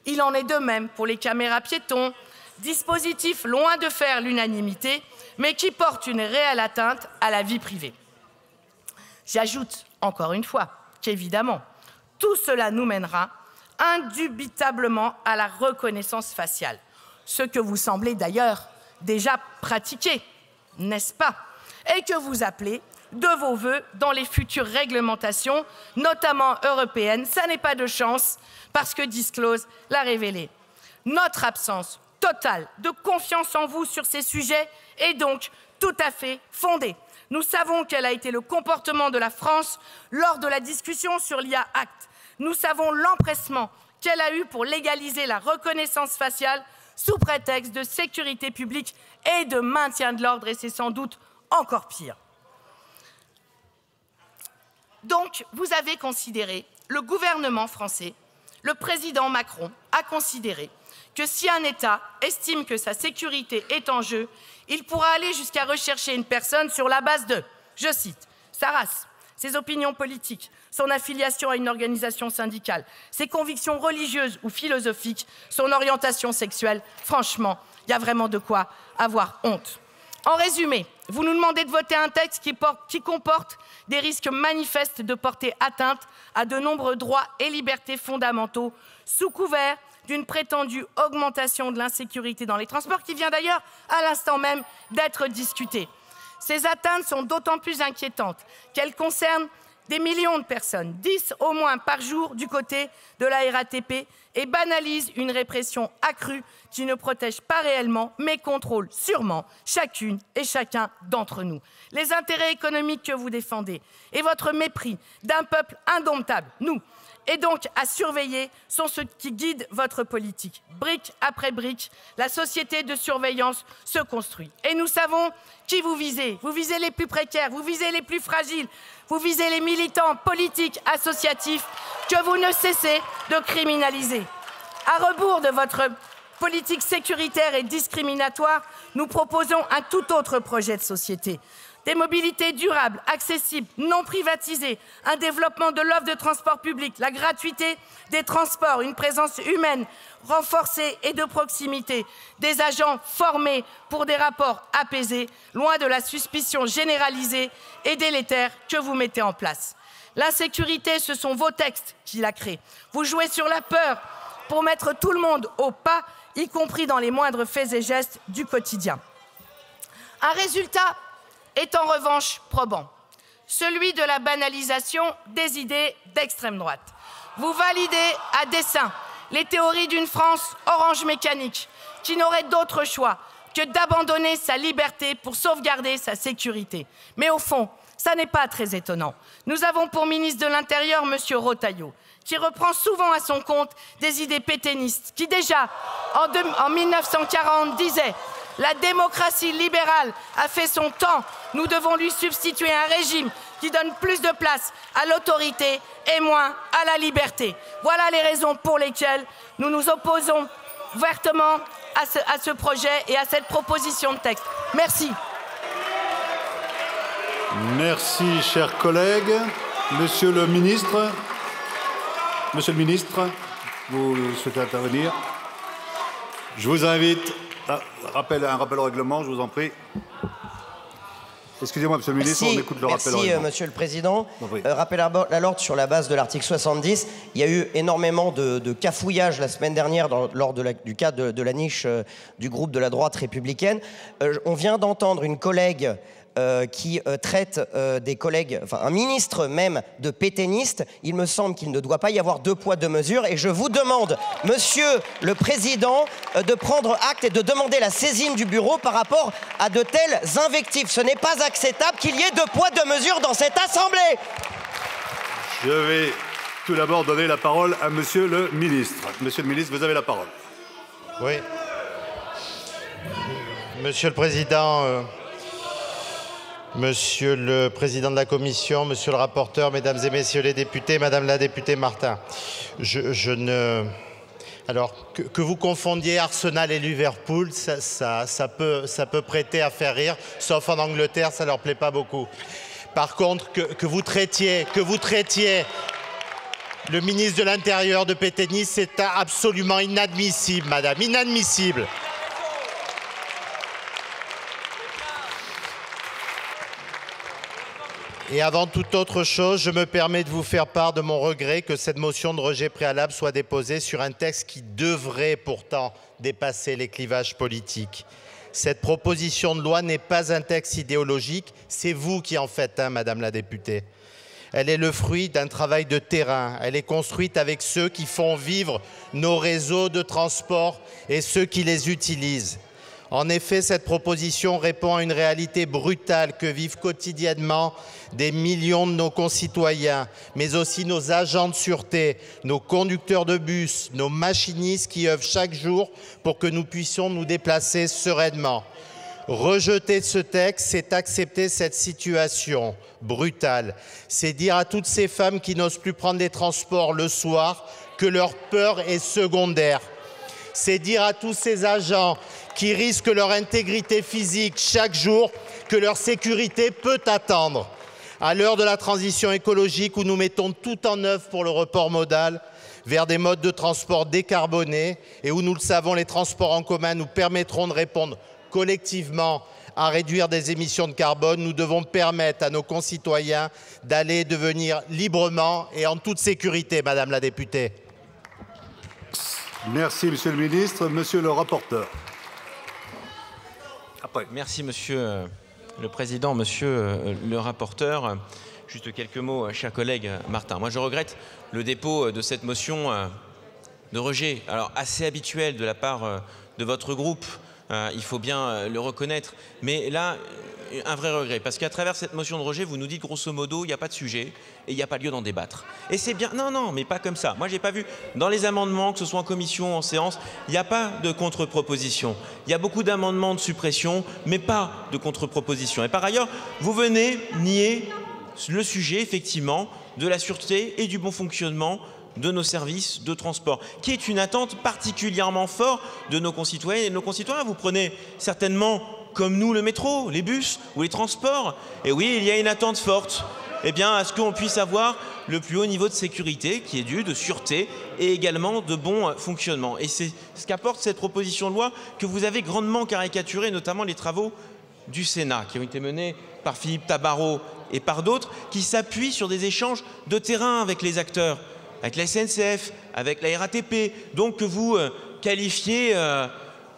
Il en est de même pour les caméras piétons, dispositif loin de faire l'unanimité, mais qui porte une réelle atteinte à la vie privée. J'ajoute encore une fois qu'évidemment, tout cela nous mènera indubitablement à la reconnaissance faciale, ce que vous semblez d'ailleurs déjà pratiquer, n'est-ce pas? Et que vous appelez de vos vœux dans les futures réglementations, notamment européennes. Ça n'est pas de chance, parce que Disclose l'a révélé. Notre absence totale de confiance en vous sur ces sujets est donc tout à fait fondée. Nous savons quel a été le comportement de la France lors de la discussion sur l'IA Act. Nous savons l'empressement qu'elle a eu pour légaliser la reconnaissance faciale sous prétexte de sécurité publique et de maintien de l'ordre, et c'est sans doute encore pire. Donc, vous avez considéré, le gouvernement français, le président Macron a considéré que si un État estime que sa sécurité est en jeu, il pourra aller jusqu'à rechercher une personne sur la base de, je cite, sa race, ses opinions politiques, son affiliation à une organisation syndicale, ses convictions religieuses ou philosophiques, son orientation sexuelle. Franchement, il y a vraiment de quoi avoir honte. En résumé, vous nous demandez de voter un texte qui comporte des risques manifestes de porter atteinte à de nombreux droits et libertés fondamentaux, sous couvert d'une prétendue augmentation de l'insécurité dans les transports, qui vient d'ailleurs à l'instant même d'être discutée. Ces atteintes sont d'autant plus inquiétantes qu'elles concernent des millions de personnes, 10 au moins par jour du côté de la RATP, et banalisent une répression accrue qui ne protège pas réellement, mais contrôle sûrement chacune et chacun d'entre nous. Les intérêts économiques que vous défendez et votre mépris d'un peuple indomptable, nous, et donc à surveiller, sont ceux qui guident votre politique. Brique après brique, la société de surveillance se construit. Et nous savons qui vous visez. Vous visez les plus précaires, vous visez les plus fragiles, vous visez les militants politiques, associatifs, que vous ne cessez de criminaliser. À rebours de votre politique sécuritaire et discriminatoire, nous proposons un tout autre projet de société. Des mobilités durables, accessibles, non privatisées, un développement de l'offre de transport public, la gratuité des transports, une présence humaine renforcée et de proximité, des agents formés pour des rapports apaisés, loin de la suspicion généralisée et délétère que vous mettez en place. L'insécurité, ce sont vos textes qui la créent. Vous jouez sur la peur pour mettre tout le monde au pas, y compris dans les moindres faits et gestes du quotidien. Un résultat est en revanche probant, celui de la banalisation des idées d'extrême droite. Vous validez à dessein les théories d'une France orange mécanique qui n'aurait d'autre choix que d'abandonner sa liberté pour sauvegarder sa sécurité. Mais au fond, ça n'est pas très étonnant. Nous avons pour ministre de l'Intérieur M. Retailleau, qui reprend souvent à son compte des idées pétainistes, qui déjà, en 1940, disait « La démocratie libérale a fait son temps, nous devons lui substituer un régime qui donne plus de place à l'autorité et moins à la liberté. » Voilà les raisons pour lesquelles nous nous opposons ouvertement à ce projet et à cette proposition de texte. Merci. Merci, chers collègues. Monsieur le ministre, vous souhaitez intervenir? Je vous invite. Un rappel au règlement, je vous en prie. Excusez-moi, Monsieur le ministre, on écoute le rappel au règlement. Merci, Monsieur le Président. Rappel à l'ordre sur la base de l'article 70. Il y a eu énormément de cafouillage la semaine dernière lors du cas de la niche du groupe de la droite républicaine. On vient d'entendre une collègue qui traite des collègues, enfin un ministre même, de pétainistes. Il me semble qu'il ne doit pas y avoir deux poids, deux mesures. Et je vous demande, Monsieur le Président, de prendre acte et de demander la saisine du bureau par rapport à de telles invectives. Ce n'est pas acceptable qu'il y ait deux poids, deux mesures dans cette Assemblée. Je vais tout d'abord donner la parole à Monsieur le ministre. Monsieur le ministre, vous avez la parole. Oui. Monsieur le Président... Monsieur le Président de la Commission, Monsieur le rapporteur, Mesdames et Messieurs les députés, Madame la députée Martin, Alors, que vous confondiez Arsenal et Liverpool, ça peut prêter à faire rire, sauf en Angleterre, ça leur plaît pas beaucoup. Par contre, que vous traitiez le ministre de l'Intérieur de pétainiste, c'est absolument inadmissible, Madame, inadmissible. Et avant toute autre chose, je me permets de vous faire part de mon regret que cette motion de rejet préalable soit déposée sur un texte qui devrait pourtant dépasser les clivages politiques. Cette proposition de loi n'est pas un texte idéologique, c'est vous qui en faites un, Madame la députée. Elle est le fruit d'un travail de terrain. Elle est construite avec ceux qui font vivre nos réseaux de transport et ceux qui les utilisent. En effet, cette proposition répond à une réalité brutale que vivent quotidiennement des millions de nos concitoyens, mais aussi nos agents de sûreté, nos conducteurs de bus, nos machinistes qui œuvrent chaque jour pour que nous puissions nous déplacer sereinement. Rejeter ce texte, c'est accepter cette situation brutale. C'est dire à toutes ces femmes qui n'osent plus prendre les transports le soir que leur peur est secondaire. C'est dire à tous ces agents qui risquent leur intégrité physique chaque jour que leur sécurité peut attendre. À l'heure de la transition écologique où nous mettons tout en œuvre pour le report modal vers des modes de transport décarbonés et où, nous le savons, les transports en commun nous permettront de répondre collectivement à réduire des émissions de carbone, nous devons permettre à nos concitoyens d'aller et de venir librement et en toute sécurité, Madame la députée. Merci, Monsieur le ministre. Monsieur le rapporteur. Après. Merci, Monsieur le Président, Monsieur le rapporteur. Juste quelques mots, cher collègue Martin. Moi, je regrette le dépôt de cette motion de rejet, alors assez habituelle de la part de votre groupe. Il faut bien le reconnaître. Mais là, un vrai regret, parce qu'à travers cette motion de rejet, vous nous dites grosso modo, il n'y a pas de sujet et il n'y a pas lieu d'en débattre. Et c'est bien, non, mais pas comme ça. Moi, j'ai pas vu dans les amendements, que ce soit en commission ou en séance, il n'y a pas de contre-proposition. Il y a beaucoup d'amendements de suppression, mais pas de contre-proposition. Et par ailleurs, vous venez nier le sujet, effectivement, de la sûreté et du bon fonctionnement de nos services de transport, qui est une attente particulièrement forte de nos concitoyennes et de nos concitoyens. Vous prenez certainement, comme nous, le métro, les bus ou les transports. Et oui, il y a une attente forte, eh bien, à ce qu'on puisse avoir le plus haut niveau de sécurité qui est dû, de sûreté et également de bon fonctionnement. Et c'est ce qu'apporte cette proposition de loi que vous avez grandement caricaturé, notamment les travaux du Sénat qui ont été menés par Philippe Tabarot et par d'autres, qui s'appuient sur des échanges de terrain avec les acteurs, avec la SNCF, avec la RATP, donc que vous qualifiez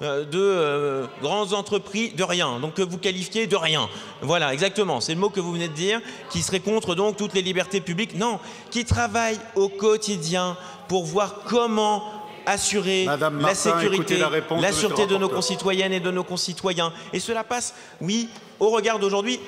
de grandes entreprises, de rien, donc que vous qualifiez de rien. Voilà, exactement, c'est le mot que vous venez de dire, qui serait contre donc toutes les libertés publiques. Non, qui travaillent au quotidien pour voir comment assurer la sécurité, la sûreté de nos concitoyennes et de nos concitoyens. Et cela passe, oui, au regard d'aujourd'hui,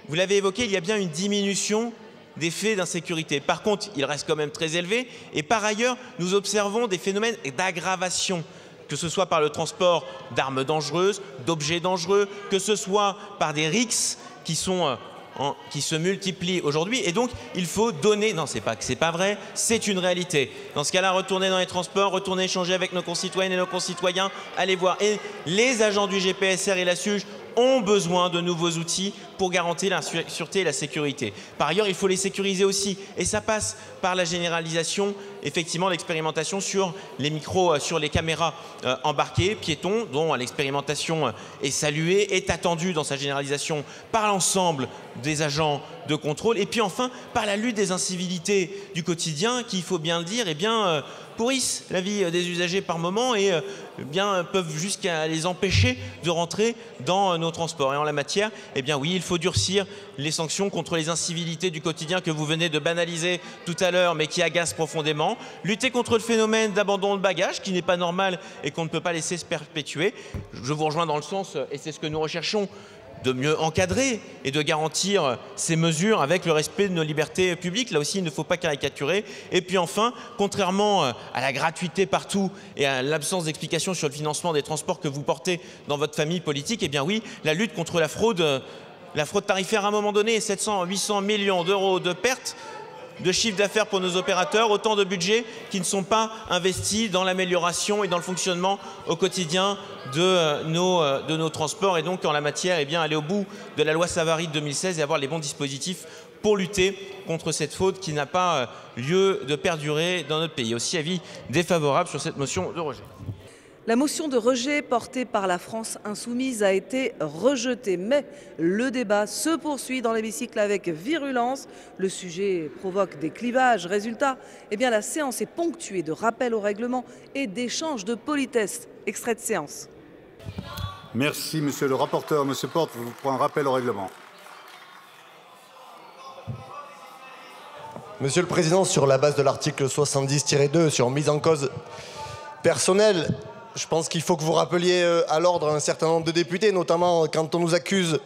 vous l'avez évoqué, il y a bien une diminution des faits d'insécurité. Par contre, il reste quand même très élevé. Et par ailleurs, nous observons des phénomènes d'aggravation, que ce soit par le transport d'armes dangereuses, d'objets dangereux, que ce soit par des rixes qui se multiplient aujourd'hui. Et donc, il faut donner... Non, c'est pas que c'est pas vrai, c'est une réalité. Dans ce cas-là, retournez dans les transports, retournez échanger avec nos concitoyennes et nos concitoyens, allez voir. Et les agents du GPSR et la SUGE ont besoin de nouveaux outils pour garantir la sûreté et la sécurité. Par ailleurs, il faut les sécuriser aussi. Et ça passe par la généralisation, effectivement, l'expérimentation sur les micros, sur les caméras embarquées, piétons, dont l'expérimentation est saluée, est attendue dans sa généralisation par l'ensemble des agents de contrôle. Et puis enfin, par la lutte des incivilités du quotidien, qui, il faut bien le dire, eh bien, pourrissent la vie des usagers par moment et bien, peuvent jusqu'à les empêcher de rentrer dans nos transports. Et en la matière, eh bien oui, il faut durcir les sanctions contre les incivilités du quotidien que vous venez de banaliser tout à l'heure, mais qui agacent profondément. Lutter contre le phénomène d'abandon de bagages, qui n'est pas normal et qu'on ne peut pas laisser se perpétuer. Je vous rejoins dans le sens, et c'est ce que nous recherchons, de mieux encadrer et de garantir ces mesures avec le respect de nos libertés publiques. Là aussi, il ne faut pas caricaturer. Et puis enfin, contrairement à la gratuité partout et à l'absence d'explication sur le financement des transports que vous portez dans votre famille politique, eh bien oui, la lutte contre la fraude tarifaire à un moment donné, 700 à 800 millions d'euros de pertes de chiffre d'affaires pour nos opérateurs, autant de budgets qui ne sont pas investis dans l'amélioration et dans le fonctionnement au quotidien de nos transports. Et donc, en la matière, eh bien, aller au bout de la loi Savary de 2016 et avoir les bons dispositifs pour lutter contre cette faute qui n'a pas lieu de perdurer dans notre pays. Aussi, avis défavorable sur cette motion de rejet. La motion de rejet portée par la France insoumise a été rejetée, mais le débat se poursuit dans l'hémicycle avec virulence. Le sujet provoque des clivages. Résultat, eh bien, la séance est ponctuée de rappels au règlement et d'échanges de politesse. Extrait de séance. Merci, monsieur le rapporteur. Monsieur Porte, vous prenez un rappel au règlement. Monsieur le Président, sur la base de l'article 70-2 sur mise en cause personnelle, je pense qu'il faut que vous rappeliez à l'ordre un certain nombre de députés, notamment quand on nous accuse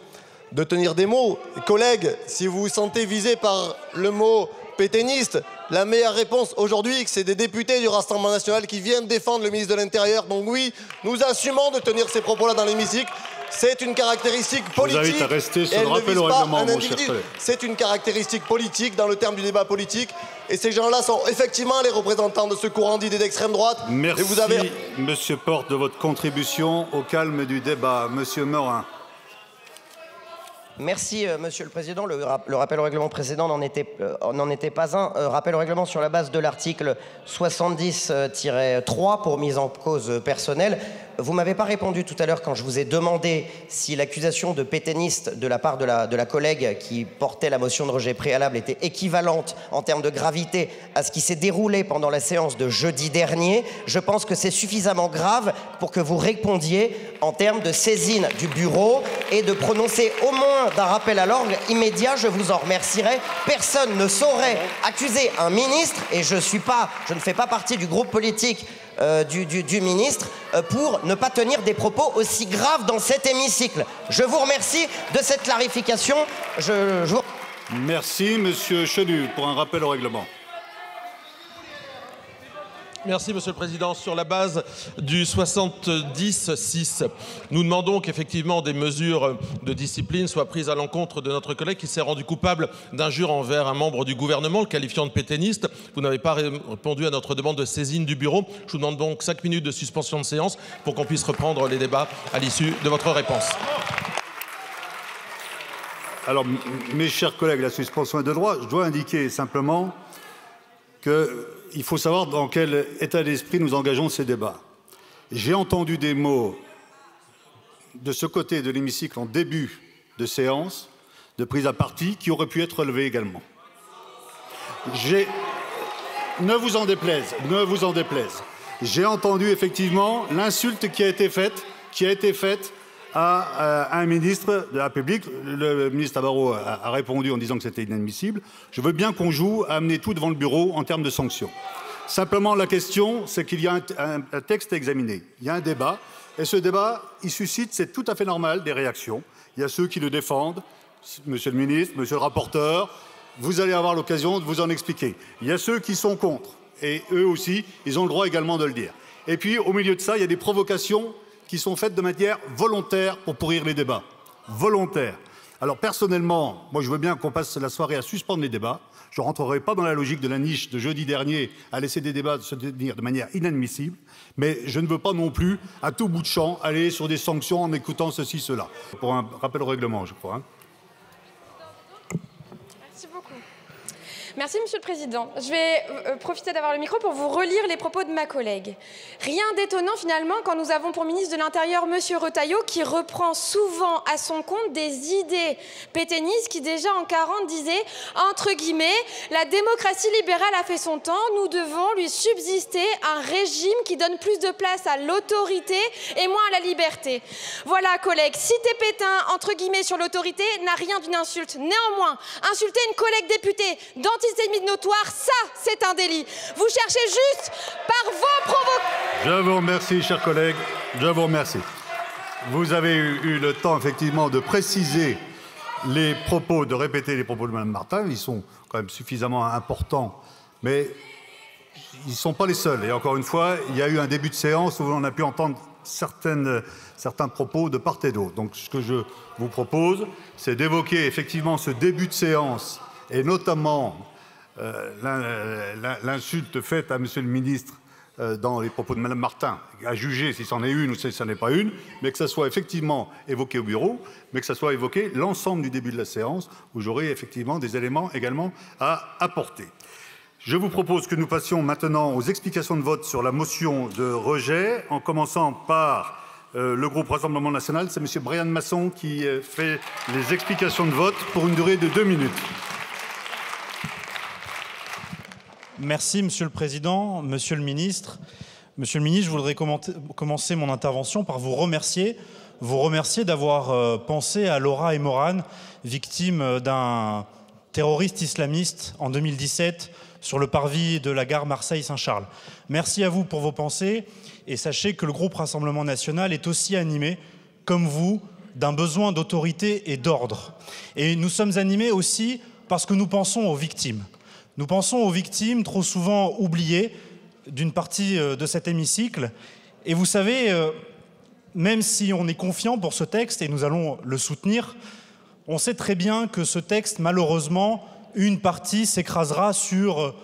de tenir des mots. Collègues, si vous vous sentez visé par le mot pétainiste, la meilleure réponse aujourd'hui, c'est des députés du Rassemblement national qui viennent défendre le ministre de l'Intérieur. Donc oui, nous assumons de tenir ces propos-là dans l'hémicycle. C'est une caractéristique politique. Je vous invite à rester sur le rappel au règlement, mon cher collègue. C'est une caractéristique politique dans le terme du débat politique. Et ces gens-là sont effectivement les représentants de ce courant d'idées d'extrême droite. Merci, et vous avez... monsieur Porte, de votre contribution au calme du débat. Monsieur Morin. Merci, Monsieur le Président. Le rappel au règlement précédent n'en était pas un. Rappel au règlement sur la base de l'article 70-3 pour mise en cause personnelle. Vous ne m'avez pas répondu tout à l'heure quand je vous ai demandé si l'accusation de pétainiste de la part de la collègue qui portait la motion de rejet préalable était équivalente en termes de gravité à ce qui s'est déroulé pendant la séance de jeudi dernier. Je pense que c'est suffisamment grave pour que vous répondiez en termes de saisine du bureau et de prononcer au moins d'un rappel à l'ordre immédiat. Je vous en remercierai. Personne ne saurait accuser un ministre, et je ne fais pas partie du groupe politique du ministre, pour ne pas tenir des propos aussi graves dans cet hémicycle. Je vous remercie de cette clarification. Merci, monsieur Chenu, pour un rappel au règlement. Merci, Monsieur le Président. Sur la base du 70-6, nous demandons qu'effectivement des mesures de discipline soient prises à l'encontre de notre collègue qui s'est rendu coupable d'injures envers un membre du gouvernement, le qualifiant de pétainiste. Vous n'avez pas répondu à notre demande de saisine du bureau. Je vous demande donc 5 minutes de suspension de séance pour qu'on puisse reprendre les débats à l'issue de votre réponse. Alors, mes chers collègues, la suspension est de droit. Je dois indiquer simplement qu'il faut savoir dans quel état d'esprit nous engageons ces débats. J'ai entendu des mots de ce côté de l'hémicycle en début de séance, de prise à partie, qui auraient pu être relevés également. Ne vous en déplaise, ne vous en déplaise. J'ai entendu effectivement l'insulte qui a été faite à un ministre de la République. Le ministre Tabarot a répondu en disant que c'était inadmissible. Je veux bien qu'on joue à amener tout devant le bureau en termes de sanctions. Simplement, la question, c'est qu'il y a un texte à examiner. Il y a un débat. Et ce débat, il suscite, c'est tout à fait normal, des réactions. Il y a ceux qui le défendent. Monsieur le ministre, monsieur le rapporteur, vous allez avoir l'occasion de vous en expliquer. Il y a ceux qui sont contre. Et eux aussi, ils ont le droit également de le dire. Et puis, au milieu de ça, il y a des provocations qui sont faites de manière volontaire pour pourrir les débats. Volontaire. Alors personnellement, moi je veux bien qu'on passe la soirée à suspendre les débats. Je ne rentrerai pas dans la logique de la niche de jeudi dernier à laisser des débats se tenir de manière inadmissible, mais je ne veux pas non plus, à tout bout de champ, aller sur des sanctions en écoutant ceci, cela. Pour un rappel au règlement, je crois. Merci beaucoup. Merci, Monsieur le Président. Je vais profiter d'avoir le micro pour vous relire les propos de ma collègue. Rien d'étonnant, finalement, quand nous avons pour ministre de l'Intérieur Monsieur Retailleau, qui reprend souvent à son compte des idées pétainistes qui, déjà en 40, disaient, entre guillemets, la démocratie libérale a fait son temps, nous devons lui subsister un régime qui donne plus de place à l'autorité et moins à la liberté. Voilà, collègue, citer Pétain, entre guillemets, sur l'autorité n'a rien d'une insulte. Néanmoins, insulter une collègue députée d'antisémitisme notoire, ça, c'est un délit. Vous cherchez juste par vos provocations. Je vous remercie, chers collègues. Je vous remercie. Vous avez eu le temps, effectivement, de préciser les propos, de répéter les propos de Mme Martin. Ils sont quand même suffisamment importants, mais ils ne sont pas les seuls. Et encore une fois, il y a eu un début de séance où on a pu entendre certains propos de part et d'autre. Donc, ce que je vous propose, c'est d'évoquer effectivement ce début de séance et notamment l'insulte faite à Monsieur le ministre dans les propos de Mme Martin, à juger si c'en est une ou si ce n'est pas une, mais que ça soit effectivement évoqué au bureau, mais que ça soit évoqué l'ensemble du début de la séance, où j'aurai effectivement des éléments également à apporter. Je vous propose que nous passions maintenant aux explications de vote sur la motion de rejet, en commençant par le groupe Rassemblement National. C'est M. Brian Masson qui fait les explications de vote pour une durée de 2 minutes. Merci, Monsieur le Président. Monsieur le Ministre, je voudrais commencer mon intervention par vous remercier d'avoir pensé à Laura et Moran, victimes d'un terroriste islamiste en 2017 sur le parvis de la gare Marseille-Saint-Charles. Merci à vous pour vos pensées et sachez que le groupe Rassemblement National est aussi animé, comme vous, d'un besoin d'autorité et d'ordre. Et nous sommes animés aussi parce que nous pensons aux victimes. Nous pensons aux victimes trop souvent oubliées d'une partie de cet hémicycle. Et vous savez, même si on est confiant pour ce texte, et nous allons le soutenir, on sait très bien que ce texte, malheureusement, une partie s'écrasera sur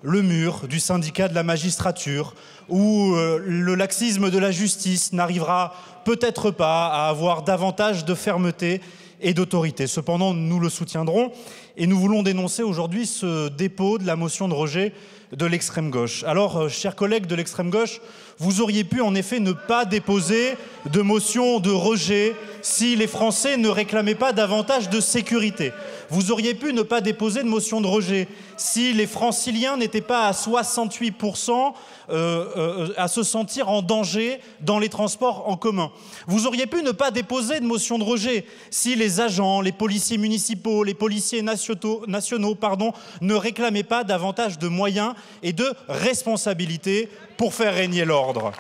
le mur du syndicat de la magistrature, où le laxisme de la justice n'arrivera peut-être pas à avoir davantage de fermeté et d'autorité. Cependant, nous le soutiendrons et nous voulons dénoncer aujourd'hui ce dépôt de la motion de rejet de l'extrême gauche. Alors, chers collègues de l'extrême gauche, vous auriez pu en effet ne pas déposer de motion de rejet si les Français ne réclamaient pas davantage de sécurité. Vous auriez pu ne pas déposer de motion de rejet si les franciliens n'étaient pas à 68% à se sentir en danger dans les transports en commun. Vous auriez pu ne pas déposer de motion de rejet si les agents, les policiers municipaux, les policiers nationaux, ne réclamaient pas davantage de moyens et de responsabilités pour faire régner l'ordre.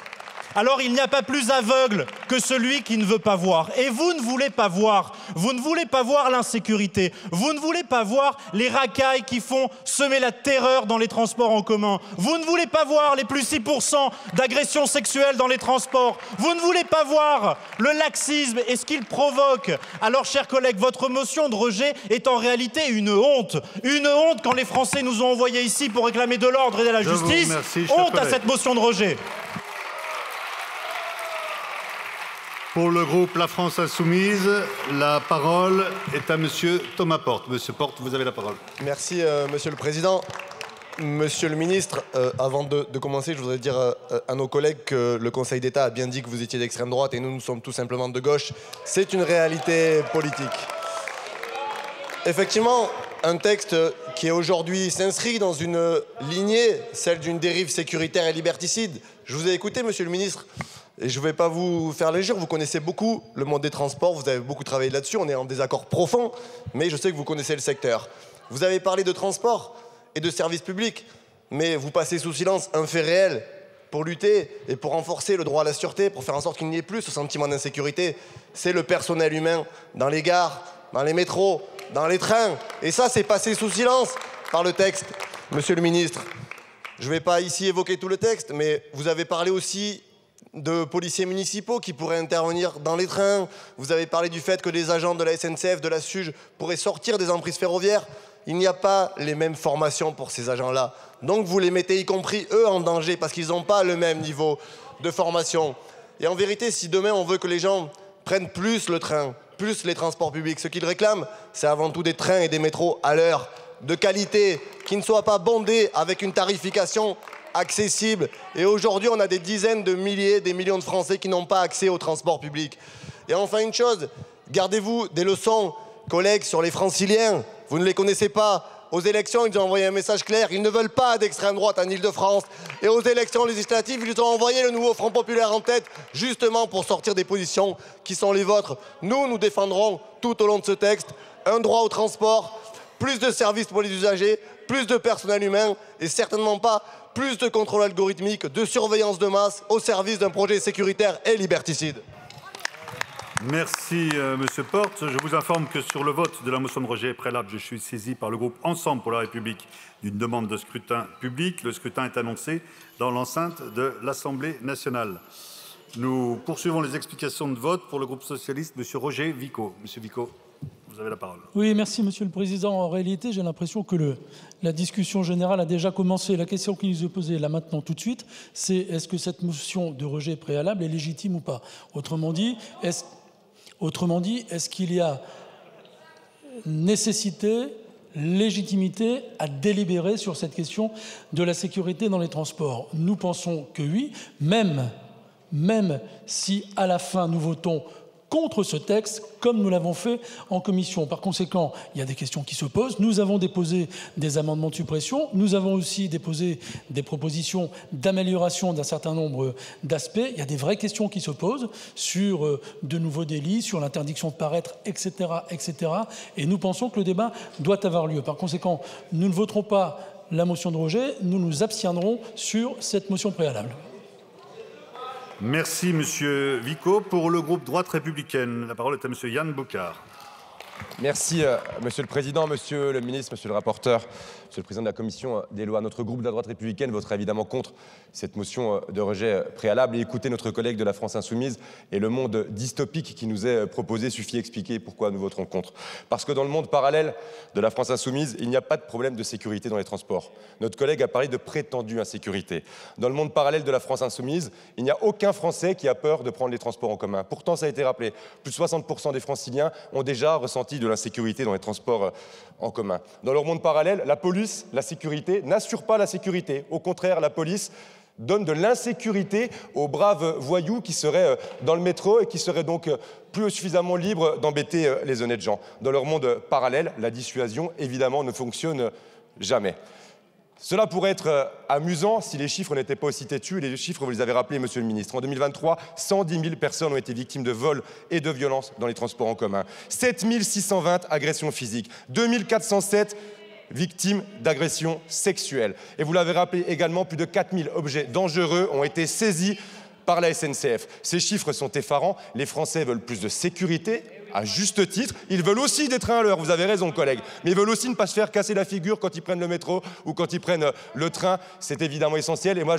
Alors il n'y a pas plus aveugle que celui qui ne veut pas voir. Et vous ne voulez pas voir. Vous ne voulez pas voir l'insécurité. Vous ne voulez pas voir les racailles qui font semer la terreur dans les transports en commun. Vous ne voulez pas voir les plus 6% d'agressions sexuelles dans les transports. Vous ne voulez pas voir le laxisme et ce qu'il provoque. Alors, chers collègues, votre motion de rejet est en réalité une honte. Une honte quand les Français nous ont envoyés ici pour réclamer de l'ordre et de la justice. Honte à cette motion de rejet. Pour le groupe La France Insoumise, la parole est à Monsieur Thomas Porte. Monsieur Porte, vous avez la parole. Merci, Monsieur le Président. Monsieur le Ministre, avant de commencer, je voudrais dire à nos collègues que le Conseil d'État a bien dit que vous étiez d'extrême droite et nous sommes tout simplement de gauche. C'est une réalité politique. Effectivement, un texte qui aujourd'hui s'inscrit dans une lignée, celle d'une dérive sécuritaire et liberticide. Je vous ai écouté, Monsieur le Ministre. Et je ne vais pas vous faire l'injure, vous connaissez beaucoup le monde des transports, vous avez beaucoup travaillé là-dessus, on est en désaccord profond, mais je sais que vous connaissez le secteur. Vous avez parlé de transport et de services publics, mais vous passez sous silence un fait réel pour lutter et pour renforcer le droit à la sûreté, pour faire en sorte qu'il n'y ait plus ce sentiment d'insécurité. C'est le personnel humain dans les gares, dans les métros, dans les trains. Et ça, c'est passé sous silence par le texte. Monsieur le ministre, je ne vais pas ici évoquer tout le texte, mais vous avez parlé aussi de policiers municipaux qui pourraient intervenir dans les trains. Vous avez parlé du fait que des agents de la SNCF, de la SUGE pourraient sortir des emprises ferroviaires. Il n'y a pas les mêmes formations pour ces agents-là. Donc vous les mettez, y compris eux, en danger parce qu'ils n'ont pas le même niveau de formation. Et en vérité, si demain on veut que les gens prennent plus le train, plus les transports publics, ce qu'ils réclament, c'est avant tout des trains et des métros à l'heure, de qualité, qui ne soient pas bondés avec une tarification accessible. Et aujourd'hui, on a des dizaines de milliers, des millions de Français qui n'ont pas accès au transport public. Et enfin, une chose, gardez-vous des leçons, collègues, sur les franciliens. Vous ne les connaissez pas. Aux élections, ils ont envoyé un message clair. Ils ne veulent pas d'extrême droite en Ile-de-France. Et aux élections législatives, ils ont envoyé le nouveau Front populaire en tête, justement pour sortir des positions qui sont les vôtres. Nous défendrons tout au long de ce texte un droit au transport, plus de services pour les usagers, plus de personnel humain et certainement pas plus de contrôle algorithmique, de surveillance de masse au service d'un projet sécuritaire et liberticide. Merci, Monsieur Porte. Je vous informe que sur le vote de la motion de rejet préalable, je suis saisi par le groupe Ensemble pour la République d'une demande de scrutin public. Le scrutin est annoncé dans l'enceinte de l'Assemblée nationale. Nous poursuivons les explications de vote pour le groupe socialiste, Monsieur Roger Vico. Monsieur Vico, vous avez la parole. Oui, merci Monsieur le Président. En réalité, j'ai l'impression que la discussion générale a déjà commencé. La question qui nous est posée là maintenant tout de suite, c'est est-ce que cette motion de rejet préalable est légitime ou pas? Autrement dit, est-ce qu'il y a nécessité, légitimité à délibérer sur cette question de la sécurité dans les transports? Nous pensons que oui, même si à la fin nous votons contre ce texte, comme nous l'avons fait en commission. Par conséquent, il y a des questions qui se posent. Nous avons déposé des amendements de suppression. Nous avons aussi déposé des propositions d'amélioration d'un certain nombre d'aspects. Il y a des vraies questions qui se posent sur de nouveaux délits, sur l'interdiction de paraître, etc., etc. Et nous pensons que le débat doit avoir lieu. Par conséquent, nous ne voterons pas la motion de rejet. Nous nous abstiendrons sur cette motion préalable. Merci, Monsieur Vico. Pour le groupe Droite républicaine, la parole est à Monsieur Yann Bocard. Merci, Monsieur le Président, Monsieur le Ministre, Monsieur le rapporteur, Monsieur le Président de la Commission des lois. Notre groupe de la Droite républicaine votera évidemment contre cette motion de rejet préalable. Et écoutez notre collègue de la France Insoumise et le monde dystopique qui nous est proposé suffit expliquer pourquoi nous voterons contre. Parce que dans le monde parallèle de la France Insoumise, il n'y a pas de problème de sécurité dans les transports. Notre collègue a parlé de prétendue insécurité. Dans le monde parallèle de la France Insoumise, il n'y a aucun Français qui a peur de prendre les transports en commun. Pourtant, ça a été rappelé, plus de 60% des Franciliens ont déjà ressenti de l'insécurité dans les transports en commun. Dans leur monde parallèle, la police, la sécurité, n'assure pas la sécurité. Au contraire, la police donne de l'insécurité aux braves voyous qui seraient dans le métro et qui seraient donc plus suffisamment libres d'embêter les honnêtes gens. Dans leur monde parallèle, la dissuasion, évidemment, ne fonctionne jamais. Cela pourrait être amusant si les chiffres n'étaient pas aussi têtus. Les chiffres, vous les avez rappelés, Monsieur le Ministre. En 2023, 110 000 personnes ont été victimes de vols et de violences dans les transports en commun. 7 620 agressions physiques. 2 407 victimes d'agressions sexuelles. Et vous l'avez rappelé également, plus de 4 000 objets dangereux ont été saisis par la SNCF. Ces chiffres sont effarants. Les Français veulent plus de sécurité, à juste titre. Ils veulent aussi des trains à l'heure, vous avez raison, collègue. Mais ils veulent aussi ne pas se faire casser la figure quand ils prennent le métro ou quand ils prennent le train. C'est évidemment essentiel. Et moi,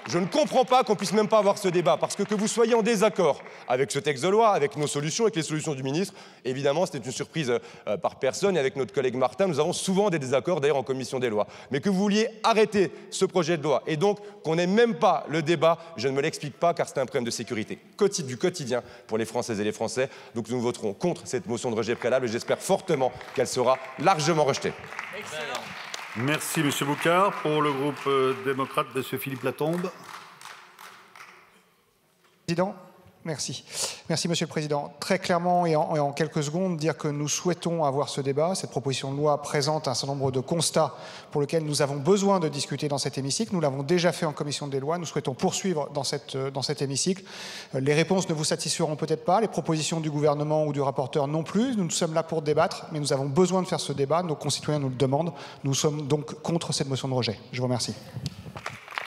je ne comprends pas qu'on puisse même pas avoir ce débat, parce que vous soyez en désaccord avec ce texte de loi, avec nos solutions, avec les solutions du ministre, évidemment, c'était une surprise par personne. Et avec notre collègue Martin, nous avons souvent des désaccords, d'ailleurs, en commission des lois. Mais que vous vouliez arrêter ce projet de loi et donc qu'on n'ait même pas le débat, je ne me l'explique pas, car c'est un problème de sécurité du quotidien pour les Françaises et les Français. Donc nous voterons contre cette motion de rejet préalable et j'espère fortement qu'elle sera largement rejetée. Excellent. Merci, M. Boucard. Pour le groupe démocrate, M. Philippe Latombe. Président, merci. Merci, Monsieur le Président. Très clairement et en quelques secondes, dire que nous souhaitons avoir ce débat. Cette proposition de loi présente un certain nombre de constats pour lesquels nous avons besoin de discuter dans cet hémicycle. Nous l'avons déjà fait en commission des lois. Nous souhaitons poursuivre dans cet hémicycle. Les réponses ne vous satisferont peut-être pas. Les propositions du gouvernement ou du rapporteur non plus. Nous sommes là pour débattre, mais nous avons besoin de faire ce débat. Nos concitoyens nous le demandent. Nous sommes donc contre cette motion de rejet. Je vous remercie.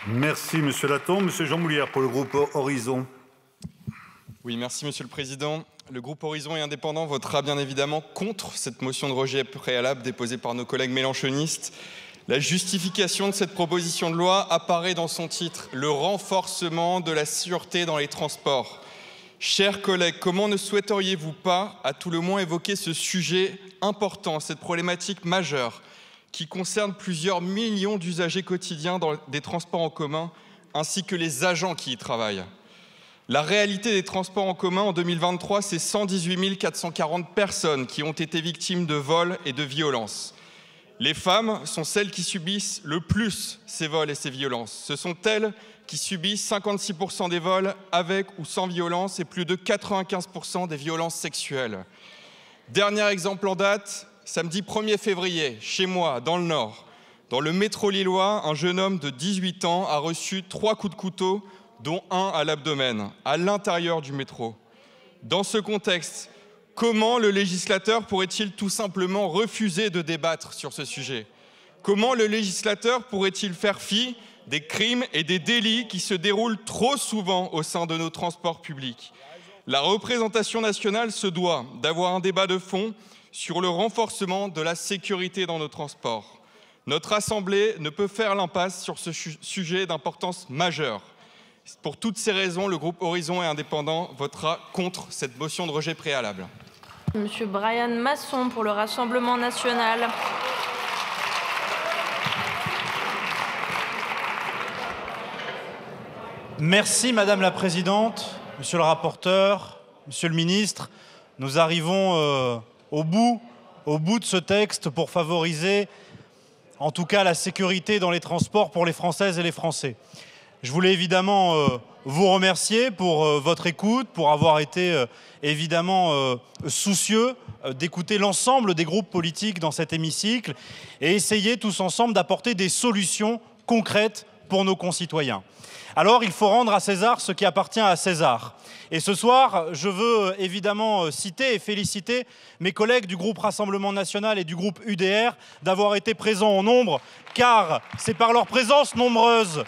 Merci, M. Latombe. M. Jean Moulière pour le groupe Horizon. Oui, merci Monsieur le Président. Le groupe Horizon et Indépendants votera bien évidemment contre cette motion de rejet préalable déposée par nos collègues mélenchonistes. La justification de cette proposition de loi apparaît dans son titre, le renforcement de la sûreté dans les transports. Chers collègues, comment ne souhaiteriez-vous pas, à tout le moins, évoquer ce sujet important, cette problématique majeure qui concerne plusieurs millions d'usagers quotidiens des transports en commun, ainsi que les agents qui y travaillent. La réalité des transports en commun en 2023, c'est 118 440 personnes qui ont été victimes de vols et de violences. Les femmes sont celles qui subissent le plus ces vols et ces violences. Ce sont elles qui subissent 56% des vols avec ou sans violence et plus de 95% des violences sexuelles. Dernier exemple en date, samedi 1er février, chez moi, dans le Nord, dans le métro lillois, un jeune homme de 18 ans a reçu 3 coups de couteau, dont un à l'abdomen, à l'intérieur du métro. Dans ce contexte, comment le législateur pourrait-il tout simplement refuser de débattre sur ce sujet? Comment le législateur pourrait-il faire fi des crimes et des délits qui se déroulent trop souvent au sein de nos transports publics? La représentation nationale se doit d'avoir un débat de fond sur le renforcement de la sécurité dans nos transports. Notre Assemblée ne peut faire l'impasse sur ce sujet d'importance majeure. Pour toutes ces raisons, le groupe Horizon et Indépendants votera contre cette motion de rejet préalable. Monsieur Brian Masson pour le Rassemblement national. Merci Madame la Présidente, Monsieur le rapporteur, Monsieur le Ministre. Nous arrivons au bout de ce texte pour favoriser en tout cas la sécurité dans les transports pour les Françaises et les Français. Je voulais évidemment vous remercier pour votre écoute, pour avoir été évidemment soucieux d'écouter l'ensemble des groupes politiques dans cet hémicycle et essayer tous ensemble d'apporter des solutions concrètes pour nos concitoyens. Alors il faut rendre à César ce qui appartient à César. Et ce soir, je veux évidemment citer et féliciter mes collègues du groupe Rassemblement National et du groupe UDR d'avoir été présents en nombre, car c'est par leur présence nombreuse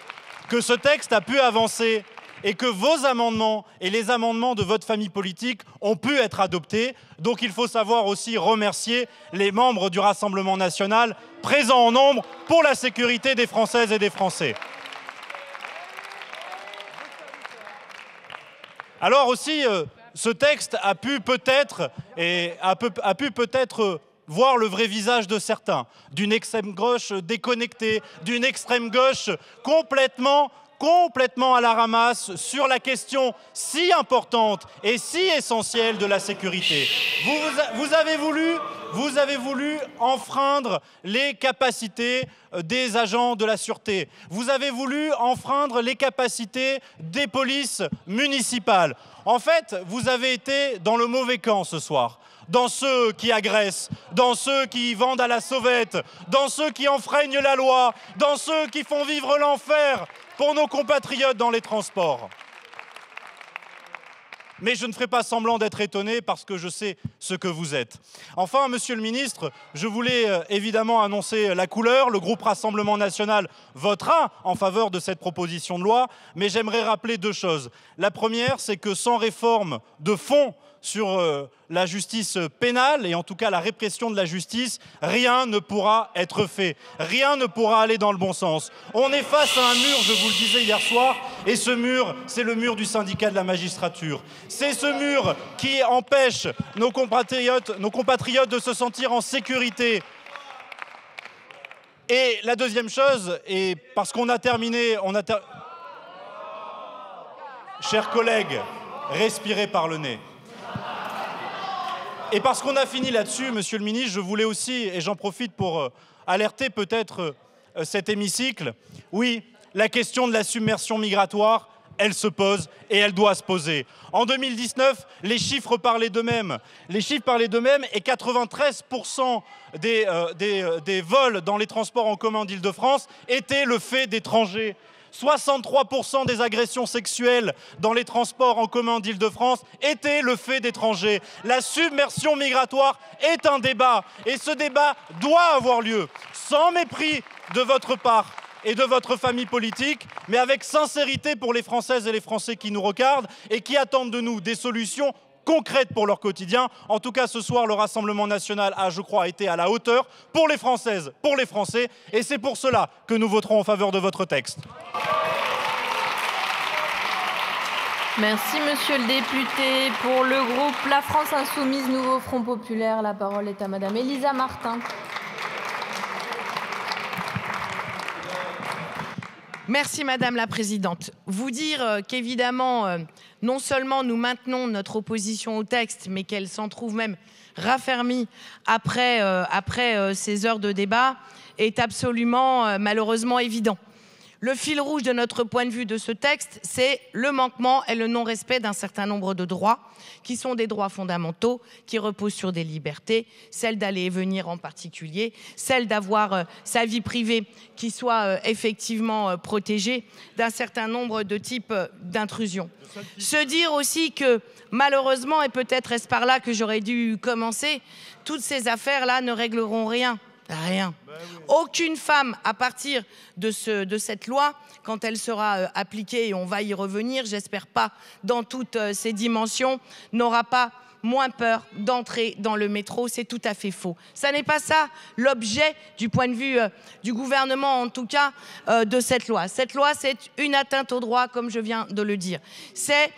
que ce texte a pu avancer et que vos amendements et les amendements de votre famille politique ont pu être adoptés. Donc il faut savoir aussi remercier les membres du Rassemblement national présents en nombre pour la sécurité des Françaises et des Français. Alors aussi, ce texte a pu peut-être voir le vrai visage de certains, d'une extrême gauche déconnectée, d'une extrême gauche complètement à la ramasse sur la question si importante et si essentielle de la sécurité. Vous avez voulu enfreindre les capacités des agents de la sûreté. Vous avez voulu enfreindre les capacités des polices municipales. En fait, vous avez été dans le mauvais camp ce soir. Dans ceux qui agressent, dans ceux qui vendent à la sauvette, dans ceux qui enfreignent la loi, dans ceux qui font vivre l'enfer pour nos compatriotes dans les transports. mais je ne ferai pas semblant d'être étonné parce que je sais ce que vous êtes. Enfin, Monsieur le ministre, je voulais évidemment annoncer la couleur. Le groupe Rassemblement national votera en faveur de cette proposition de loi, mais j'aimerais rappeler deux choses. La première, c'est que sans réforme de fond sur la justice pénale, et en tout cas la répression de la justice, rien ne pourra être fait. Rien ne pourra aller dans le bon sens. On est face à un mur, je vous le disais hier soir, et ce mur, c'est le mur du syndicat de la magistrature. C'est ce mur qui empêche nos compatriotes de se sentir en sécurité. Et la deuxième chose, et parce qu'on a terminé... Chers collègues, respirez par le nez. Et parce qu'on a fini là-dessus, Monsieur le ministre, je voulais aussi, et j'en profite pour alerter peut-être cet hémicycle, oui, la question de la submersion migratoire, elle se pose et elle doit se poser. En 2019, les chiffres parlaient d'eux-mêmes. Les chiffres parlaient d'eux-mêmes et 93% des vols dans les transports en commun d'Île-de-France étaient le fait d'étrangers. 63% des agressions sexuelles dans les transports en commun d'Île-de-France étaient le fait d'étrangers. La submersion migratoire est un débat et ce débat doit avoir lieu sans mépris de votre part et de votre famille politique, mais avec sincérité pour les Françaises et les Français qui nous regardent et qui attendent de nous des solutions concrètes pour leur quotidien. En tout cas, ce soir, le Rassemblement national a, je crois, été à la hauteur pour les Françaises, pour les Français, et c'est pour cela que nous voterons en faveur de votre texte. Merci, monsieur le député. Pour le groupe La France Insoumise, Nouveau Front Populaire, la parole est à madame Elisa Martin. Merci Madame la Présidente. Vous dire qu'évidemment, non seulement nous maintenons notre opposition au texte, mais qu'elle s'en trouve même raffermie après ces heures de débat, est absolument malheureusement évident. Le fil rouge de notre point de vue de ce texte, c'est le manquement et le non-respect d'un certain nombre de droits, qui sont des droits fondamentaux, qui reposent sur des libertés, celle d'aller et venir en particulier, celle d'avoir sa vie privée qui soit effectivement protégée d'un certain nombre de types d'intrusions. Se dire aussi que malheureusement, et peut-être est-ce par là que j'aurais dû commencer, toutes ces affaires-là ne régleront rien. Rien. Aucune femme, à partir de cette loi, quand elle sera appliquée, et on va y revenir, j'espère pas dans toutes ses dimensions, n'aura pas moins peur d'entrer dans le métro. C'est tout à fait faux. Ça n'est pas ça l'objet du point de vue du gouvernement, en tout cas, de cette loi. Cette loi, c'est une atteinte au droit, comme je viens de le dire. C'est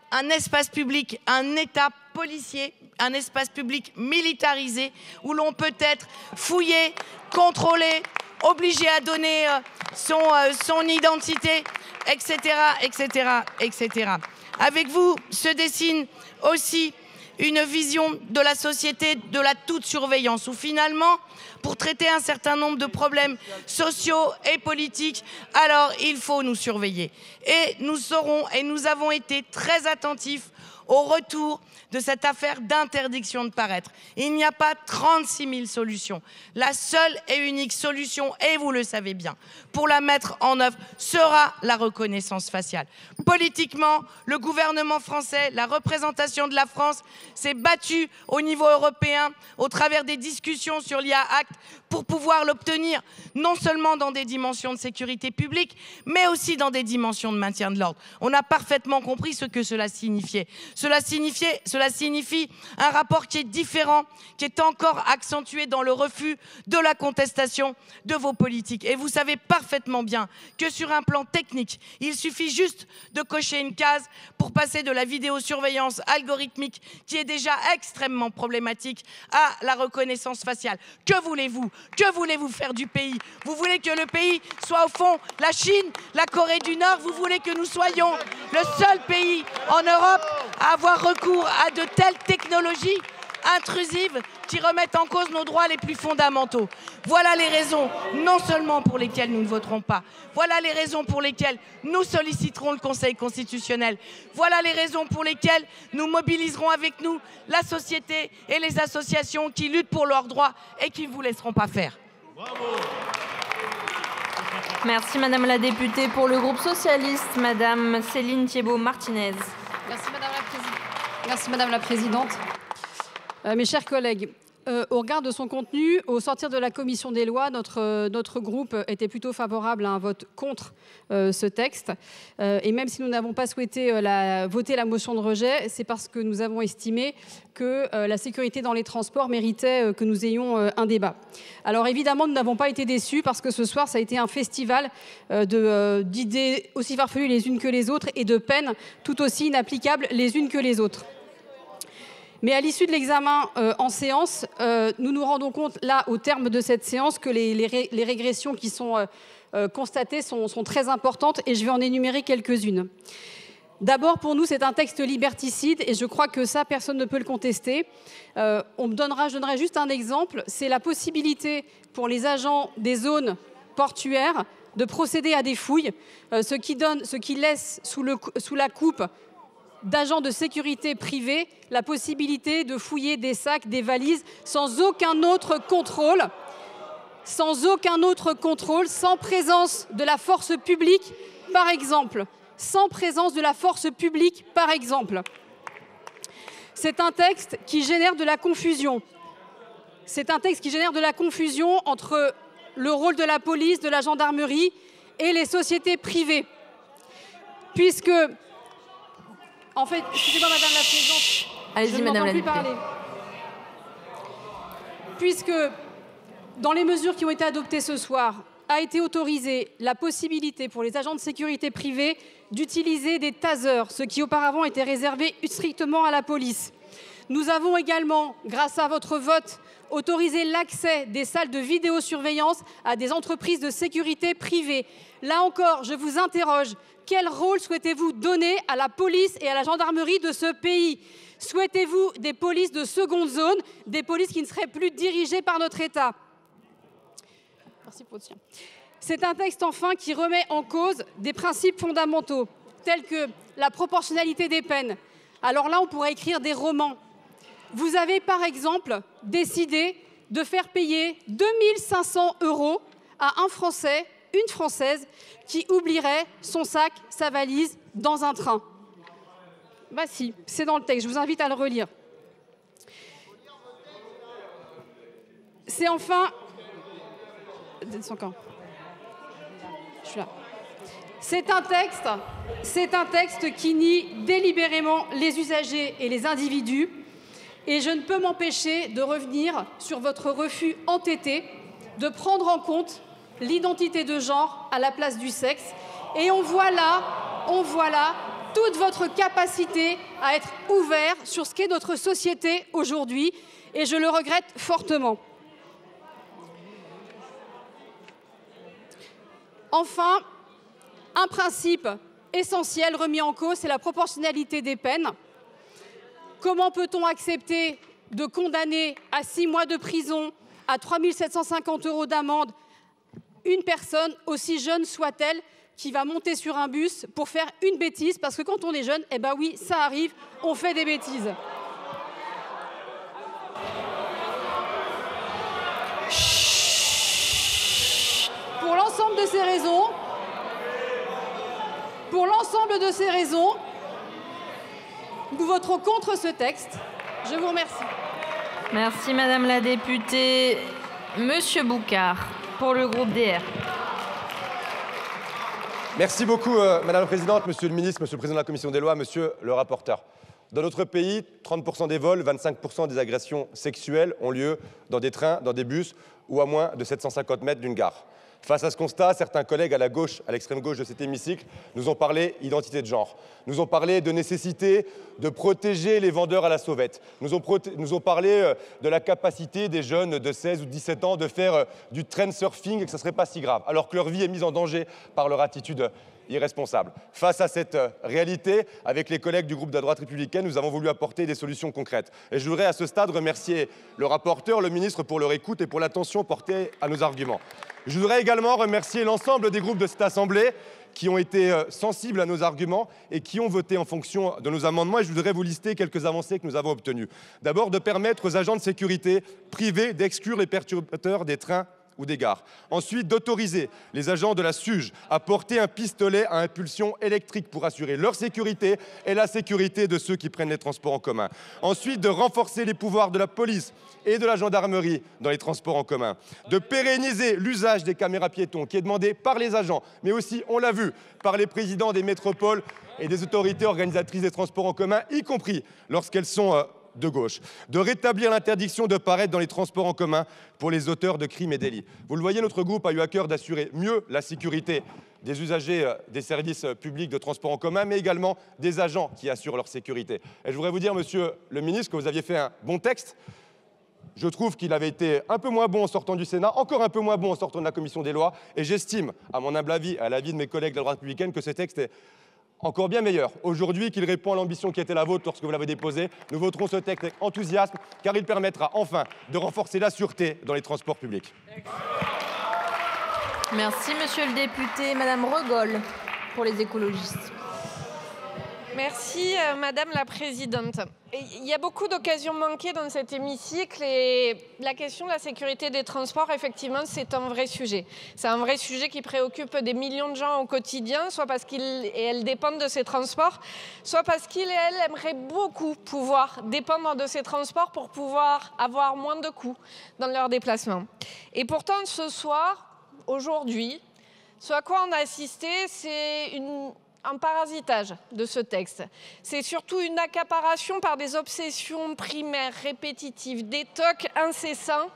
un espace public, un État policier, un espace public militarisé où l'on peut être fouillé, contrôlé, obligé à donner son identité, etc., etc., etc. Avec vous se dessine aussi une vision de la société de la toute surveillance où finalement, pour traiter un certain nombre de problèmes sociaux et politiques, alors il faut nous surveiller. Et nous avons été très attentifs au retour de cette affaire d'interdiction de paraître. Il n'y a pas 36 000 solutions. La seule et unique solution, et vous le savez bien, pour la mettre en œuvre sera la reconnaissance faciale. Politiquement, le gouvernement français, la représentation de la France s'est battue au niveau européen au travers des discussions sur l'IA Act pour pouvoir l'obtenir non seulement dans des dimensions de sécurité publique, mais aussi dans des dimensions de maintien de l'ordre. On a parfaitement compris ce que cela signifiait. Cela signifie un rapport qui est différent, qui est encore accentué dans le refus de la contestation de vos politiques. Et vous savez parfaitement bien que sur un plan technique, il suffit juste de cocher une case pour passer de la vidéosurveillance algorithmique, qui est déjà extrêmement problématique, à la reconnaissance faciale. Que voulez-vous? Que voulez-vous faire du pays? Vous voulez que le pays soit au fond la Chine, la Corée du Nord? Vous voulez que nous soyons le seul pays en Europe à avoir recours à de telles technologies intrusives qui remettent en cause nos droits les plus fondamentaux? Voilà les raisons, non seulement pour lesquelles nous ne voterons pas, voilà les raisons pour lesquelles nous solliciterons le Conseil constitutionnel, voilà les raisons pour lesquelles nous mobiliserons avec nous la société et les associations qui luttent pour leurs droits et qui ne vous laisseront pas faire. Bravo. Merci Madame la députée. Pour le groupe socialiste, Madame Céline Thiébaut-Martinez. Merci Madame Merci Madame la Présidente. Mes chers collègues, au regard de son contenu, au sortir de la commission des lois, notre groupe était plutôt favorable à un vote contre ce texte. Et même si nous n'avons pas souhaité voter la motion de rejet, c'est parce que nous avons estimé que la sécurité dans les transports méritait que nous ayons un débat. Alors évidemment, nous n'avons pas été déçus parce que ce soir, ça a été un festival d'idées aussi farfelues les unes que les autres et de peines tout aussi inapplicables les unes que les autres. Mais à l'issue de l'examen en séance, nous nous rendons compte, là, au terme de cette séance, que les régressions qui sont constatées sont très importantes et je vais en énumérer quelques-unes. D'abord, pour nous, c'est un texte liberticide et je crois que ça, personne ne peut le contester. Je donnerai juste un exemple, c'est la possibilité pour les agents des zones portuaires de procéder à des fouilles, ce qui laisse sous la coupe d'agents de sécurité privés la possibilité de fouiller des sacs, des valises, sans aucun autre contrôle, sans présence de la force publique, par exemple. Sans présence de la force publique, par exemple. C'est un texte qui génère de la confusion. C'est un texte qui génère de la confusion entre le rôle de la police, de la gendarmerie et les sociétés privées. Puisque... En fait, excusez-moi Madame la Présidente, allez-y, Madame la députée. Puisque dans les mesures qui ont été adoptées ce soir, a été autorisée la possibilité pour les agents de sécurité privés d'utiliser des tasers, ce qui auparavant était réservé strictement à la police. Nous avons également, grâce à votre vote, autorisé l'accès des salles de vidéosurveillance à des entreprises de sécurité privées. Là encore, je vous interroge. Quel rôle souhaitez-vous donner à la police et à la gendarmerie de ce pays? Souhaitez-vous des polices de seconde zone, des polices qui ne seraient plus dirigées par notre État? Merci pour le tien. C'est un texte, enfin, qui remet en cause des principes fondamentaux, tels que la proportionnalité des peines. Alors là, on pourrait écrire des romans. Vous avez, par exemple, décidé de faire payer 2 500 € à un Français, une Française, qui oublierait son sac, sa valise, dans un train. Bah si, c'est dans le texte, je vous invite à le relire. C'est enfin... Je suis là. C'est un texte qui nie délibérément les usagers et les individus. Et je ne peux m'empêcher de revenir sur votre refus entêté de prendre en compte l'identité de genre à la place du sexe. Et on voit là toute votre capacité à être ouvert sur ce qu'est notre société aujourd'hui. Et je le regrette fortement. Enfin, un principe essentiel remis en cause, c'est la proportionnalité des peines. Comment peut-on accepter de condamner à 6 mois de prison, à 3 750 € d'amende, une personne, aussi jeune soit-elle, qui va monter sur un bus pour faire une bêtise? Parce que quand on est jeune, eh ben oui, ça arrive, on fait des bêtises. Pour l'ensemble de ces raisons, nous voterons contre ce texte. Je vous remercie. Merci Madame la députée. Monsieur Boucard, pour le groupe DR. Merci beaucoup Madame la Présidente, Monsieur le Ministre, Monsieur le Président de la Commission des Lois, Monsieur le rapporteur. Dans notre pays, 30% des vols, 25% des agressions sexuelles ont lieu dans des trains, dans des bus ou à moins de 750 mètres d'une gare. Face à ce constat, certains collègues à la gauche, à l'extrême gauche de cet hémicycle, nous ont parlé identité de genre, nous ont parlé de nécessité de protéger les vendeurs à la sauvette, nous ont parlé de la capacité des jeunes de 16 ou 17 ans de faire du trendsurfing et que ce ne serait pas si grave, alors que leur vie est mise en danger par leur attitude irresponsable. Face à cette réalité, avec les collègues du groupe de la droite républicaine, nous avons voulu apporter des solutions concrètes. Et je voudrais à ce stade remercier le rapporteur, le ministre pour leur écoute et pour l'attention portée à nos arguments. Je voudrais également remercier l'ensemble des groupes de cette Assemblée qui ont été sensibles à nos arguments et qui ont voté en fonction de nos amendements. Et je voudrais vous lister quelques avancées que nous avons obtenues. D'abord, de permettre aux agents de sécurité privés d'exclure les perturbateurs des trains ou des gares. Ensuite, d'autoriser les agents de la SUGE à porter un pistolet à impulsion électrique pour assurer leur sécurité et la sécurité de ceux qui prennent les transports en commun. Ensuite, de renforcer les pouvoirs de la police et de la gendarmerie dans les transports en commun. De pérenniser l'usage des caméras piétons qui est demandé par les agents, mais aussi, on l'a vu, par les présidents des métropoles et des autorités organisatrices des transports en commun, y compris lorsqu'elles sont de gauche. De rétablir l'interdiction de paraître dans les transports en commun pour les auteurs de crimes et délits. Vous le voyez, notre groupe a eu à cœur d'assurer mieux la sécurité des usagers des services publics de transport en commun, mais également des agents qui assurent leur sécurité. Et je voudrais vous dire, monsieur le ministre, que vous aviez fait un bon texte. Je trouve qu'il avait été un peu moins bon en sortant du Sénat, encore un peu moins bon en sortant de la commission des lois, et j'estime, à mon humble avis, à l'avis de mes collègues de la droite républicaine, que ce texte est encore bien meilleur aujourd'hui, qu'il répond à l'ambition qui était la vôtre lorsque vous l'avez déposé. Nous voterons ce texte avec enthousiasme, car il permettra enfin de renforcer la sûreté dans les transports publics. Merci, monsieur le député. Madame Regol, pour les écologistes. Merci, Madame la Présidente. Il y a beaucoup d'occasions manquées dans cet hémicycle et la question de la sécurité des transports, effectivement, c'est un vrai sujet. C'est un vrai sujet qui préoccupe des millions de gens au quotidien, soit parce qu'ils et elles dépendent de ces transports, soit parce qu'ils et elles aimeraient beaucoup pouvoir dépendre de ces transports pour pouvoir avoir moins de coûts dans leurs déplacements. Et pourtant, ce soir, aujourd'hui, ce à quoi on a assisté, c'est un parasitage de ce texte. C'est surtout une accaparation par des obsessions primaires, répétitives, des tocs incessants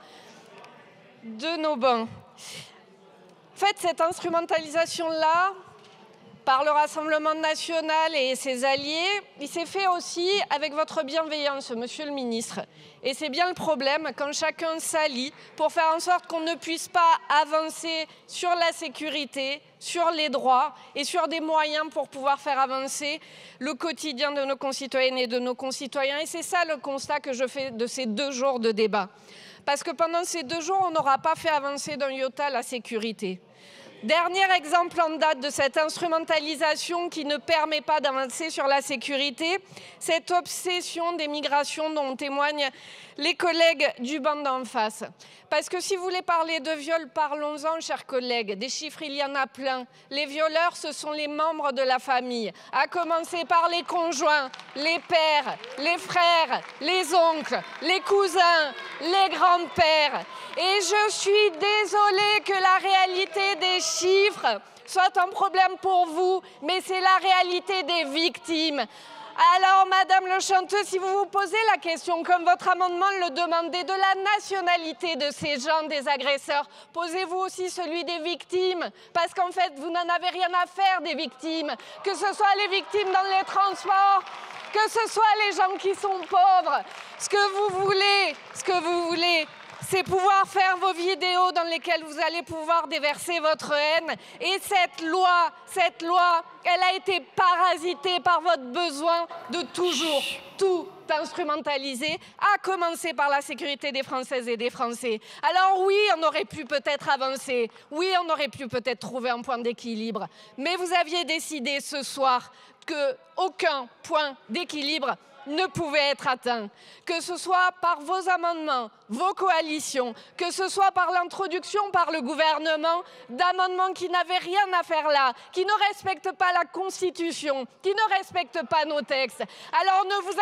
de nos bancs. En fait, cette instrumentalisation-là, par le Rassemblement national et ses alliés, il s'est fait aussi avec votre bienveillance, monsieur le ministre. Et c'est bien le problème quand chacun s'allie pour faire en sorte qu'on ne puisse pas avancer sur la sécurité, sur les droits et sur des moyens pour pouvoir faire avancer le quotidien de nos concitoyennes et de nos concitoyens. Et c'est ça le constat que je fais de ces 2 jours de débat. Parce que pendant ces 2 jours, on n'aura pas fait avancer d'un iota la sécurité. Dernier exemple en date de cette instrumentalisation qui ne permet pas d'avancer sur la sécurité, cette obsession des migrations dont témoignent les collègues du banc d'en face. Parce que si vous voulez parler de viol, parlons-en, chers collègues. Des chiffres, il y en a plein. Les violeurs, ce sont les membres de la famille, à commencer par les conjoints, les pères, les frères, les oncles, les cousins, les grands-pères. Et je suis désolée que la réalité des chiffres soit un problème pour vous, mais c'est la réalité des victimes. Alors, Madame le chanteur, si vous vous posez la question, comme votre amendement le demandait, de la nationalité de ces gens, des agresseurs, posez-vous aussi celui des victimes, parce qu'en fait, vous n'en avez rien à faire des victimes, que ce soit les victimes dans les transports, que ce soit les gens qui sont pauvres. Ce que vous voulez, c'est pouvoir faire vos vidéos dans lesquelles vous allez pouvoir déverser votre haine. Et cette loi, elle a été parasitée par votre besoin de toujours tout instrumentaliser, à commencer par la sécurité des Françaises et des Français. Alors oui, on aurait pu peut-être avancer, oui, on aurait pu peut-être trouver un point d'équilibre, mais vous aviez décidé ce soir qu'aucun point d'équilibre ne pouvait être atteint, que ce soit par vos amendements, vos coalitions, que ce soit par l'introduction par le gouvernement d'amendements qui n'avaient rien à faire là, qui ne respectent pas la Constitution, qui ne respectent pas nos textes. Alors ne vous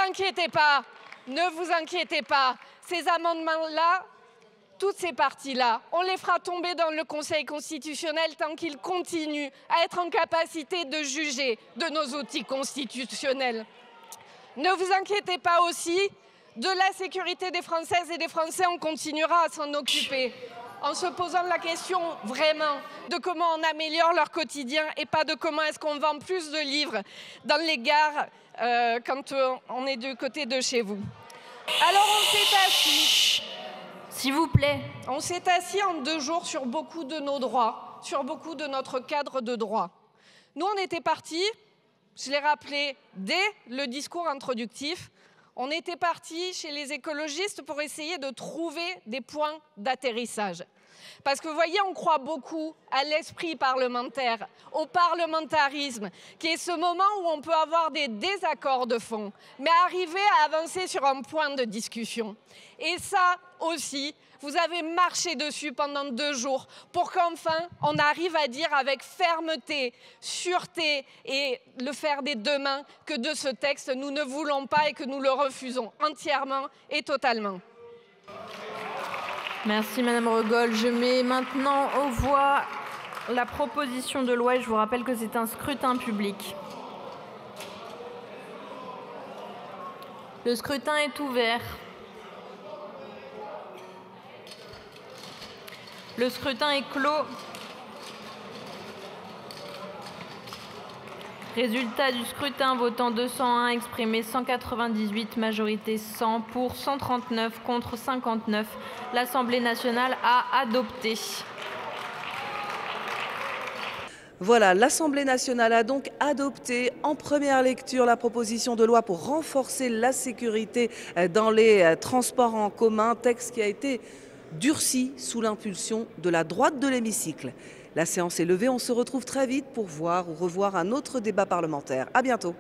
inquiétez pas, ces amendements-là, toutes ces parties-là, on les fera tomber dans le Conseil constitutionnel tant qu'il continue à être en capacité de juger de nos outils constitutionnels. Ne vous inquiétez pas aussi, de la sécurité des Françaises et des Français, on continuera à s'en occuper en se posant la question vraiment de comment on améliore leur quotidien et pas de comment est-ce qu'on vend plus de livres dans les gares quand on est du côté de chez vous. Alors on s'est assis, s'il vous plaît, on s'est assis en 2 jours sur beaucoup de nos droits, sur beaucoup de notre cadre de droit. Nous, on était partis. Je l'ai rappelé dès le discours introductif, on était parti chez les écologistes pour essayer de trouver des points d'atterrissage. Parce que vous voyez, on croit beaucoup à l'esprit parlementaire, au parlementarisme, qui est ce moment où on peut avoir des désaccords de fond, mais arriver à avancer sur un point de discussion. Et ça aussi, vous avez marché dessus pendant 2 jours pour qu'enfin on arrive à dire avec fermeté, sûreté et le faire des 2 mains que de ce texte nous ne voulons pas et que nous le refusons entièrement et totalement. Merci Madame Regol. Je mets maintenant aux voix la proposition de loi et je vous rappelle que c'est un scrutin public. Le scrutin est ouvert. Le scrutin est clos. Résultat du scrutin, votant 201, exprimé 198, majorité 100, pour 139, contre 59. L'Assemblée nationale a adopté. Voilà, l'Assemblée nationale a donc adopté en première lecture la proposition de loi pour renforcer la sécurité dans les transports en commun, texte qui a été durci sous l'impulsion de la droite de l'hémicycle. La séance est levée, on se retrouve très vite pour voir ou revoir un autre débat parlementaire. À bientôt.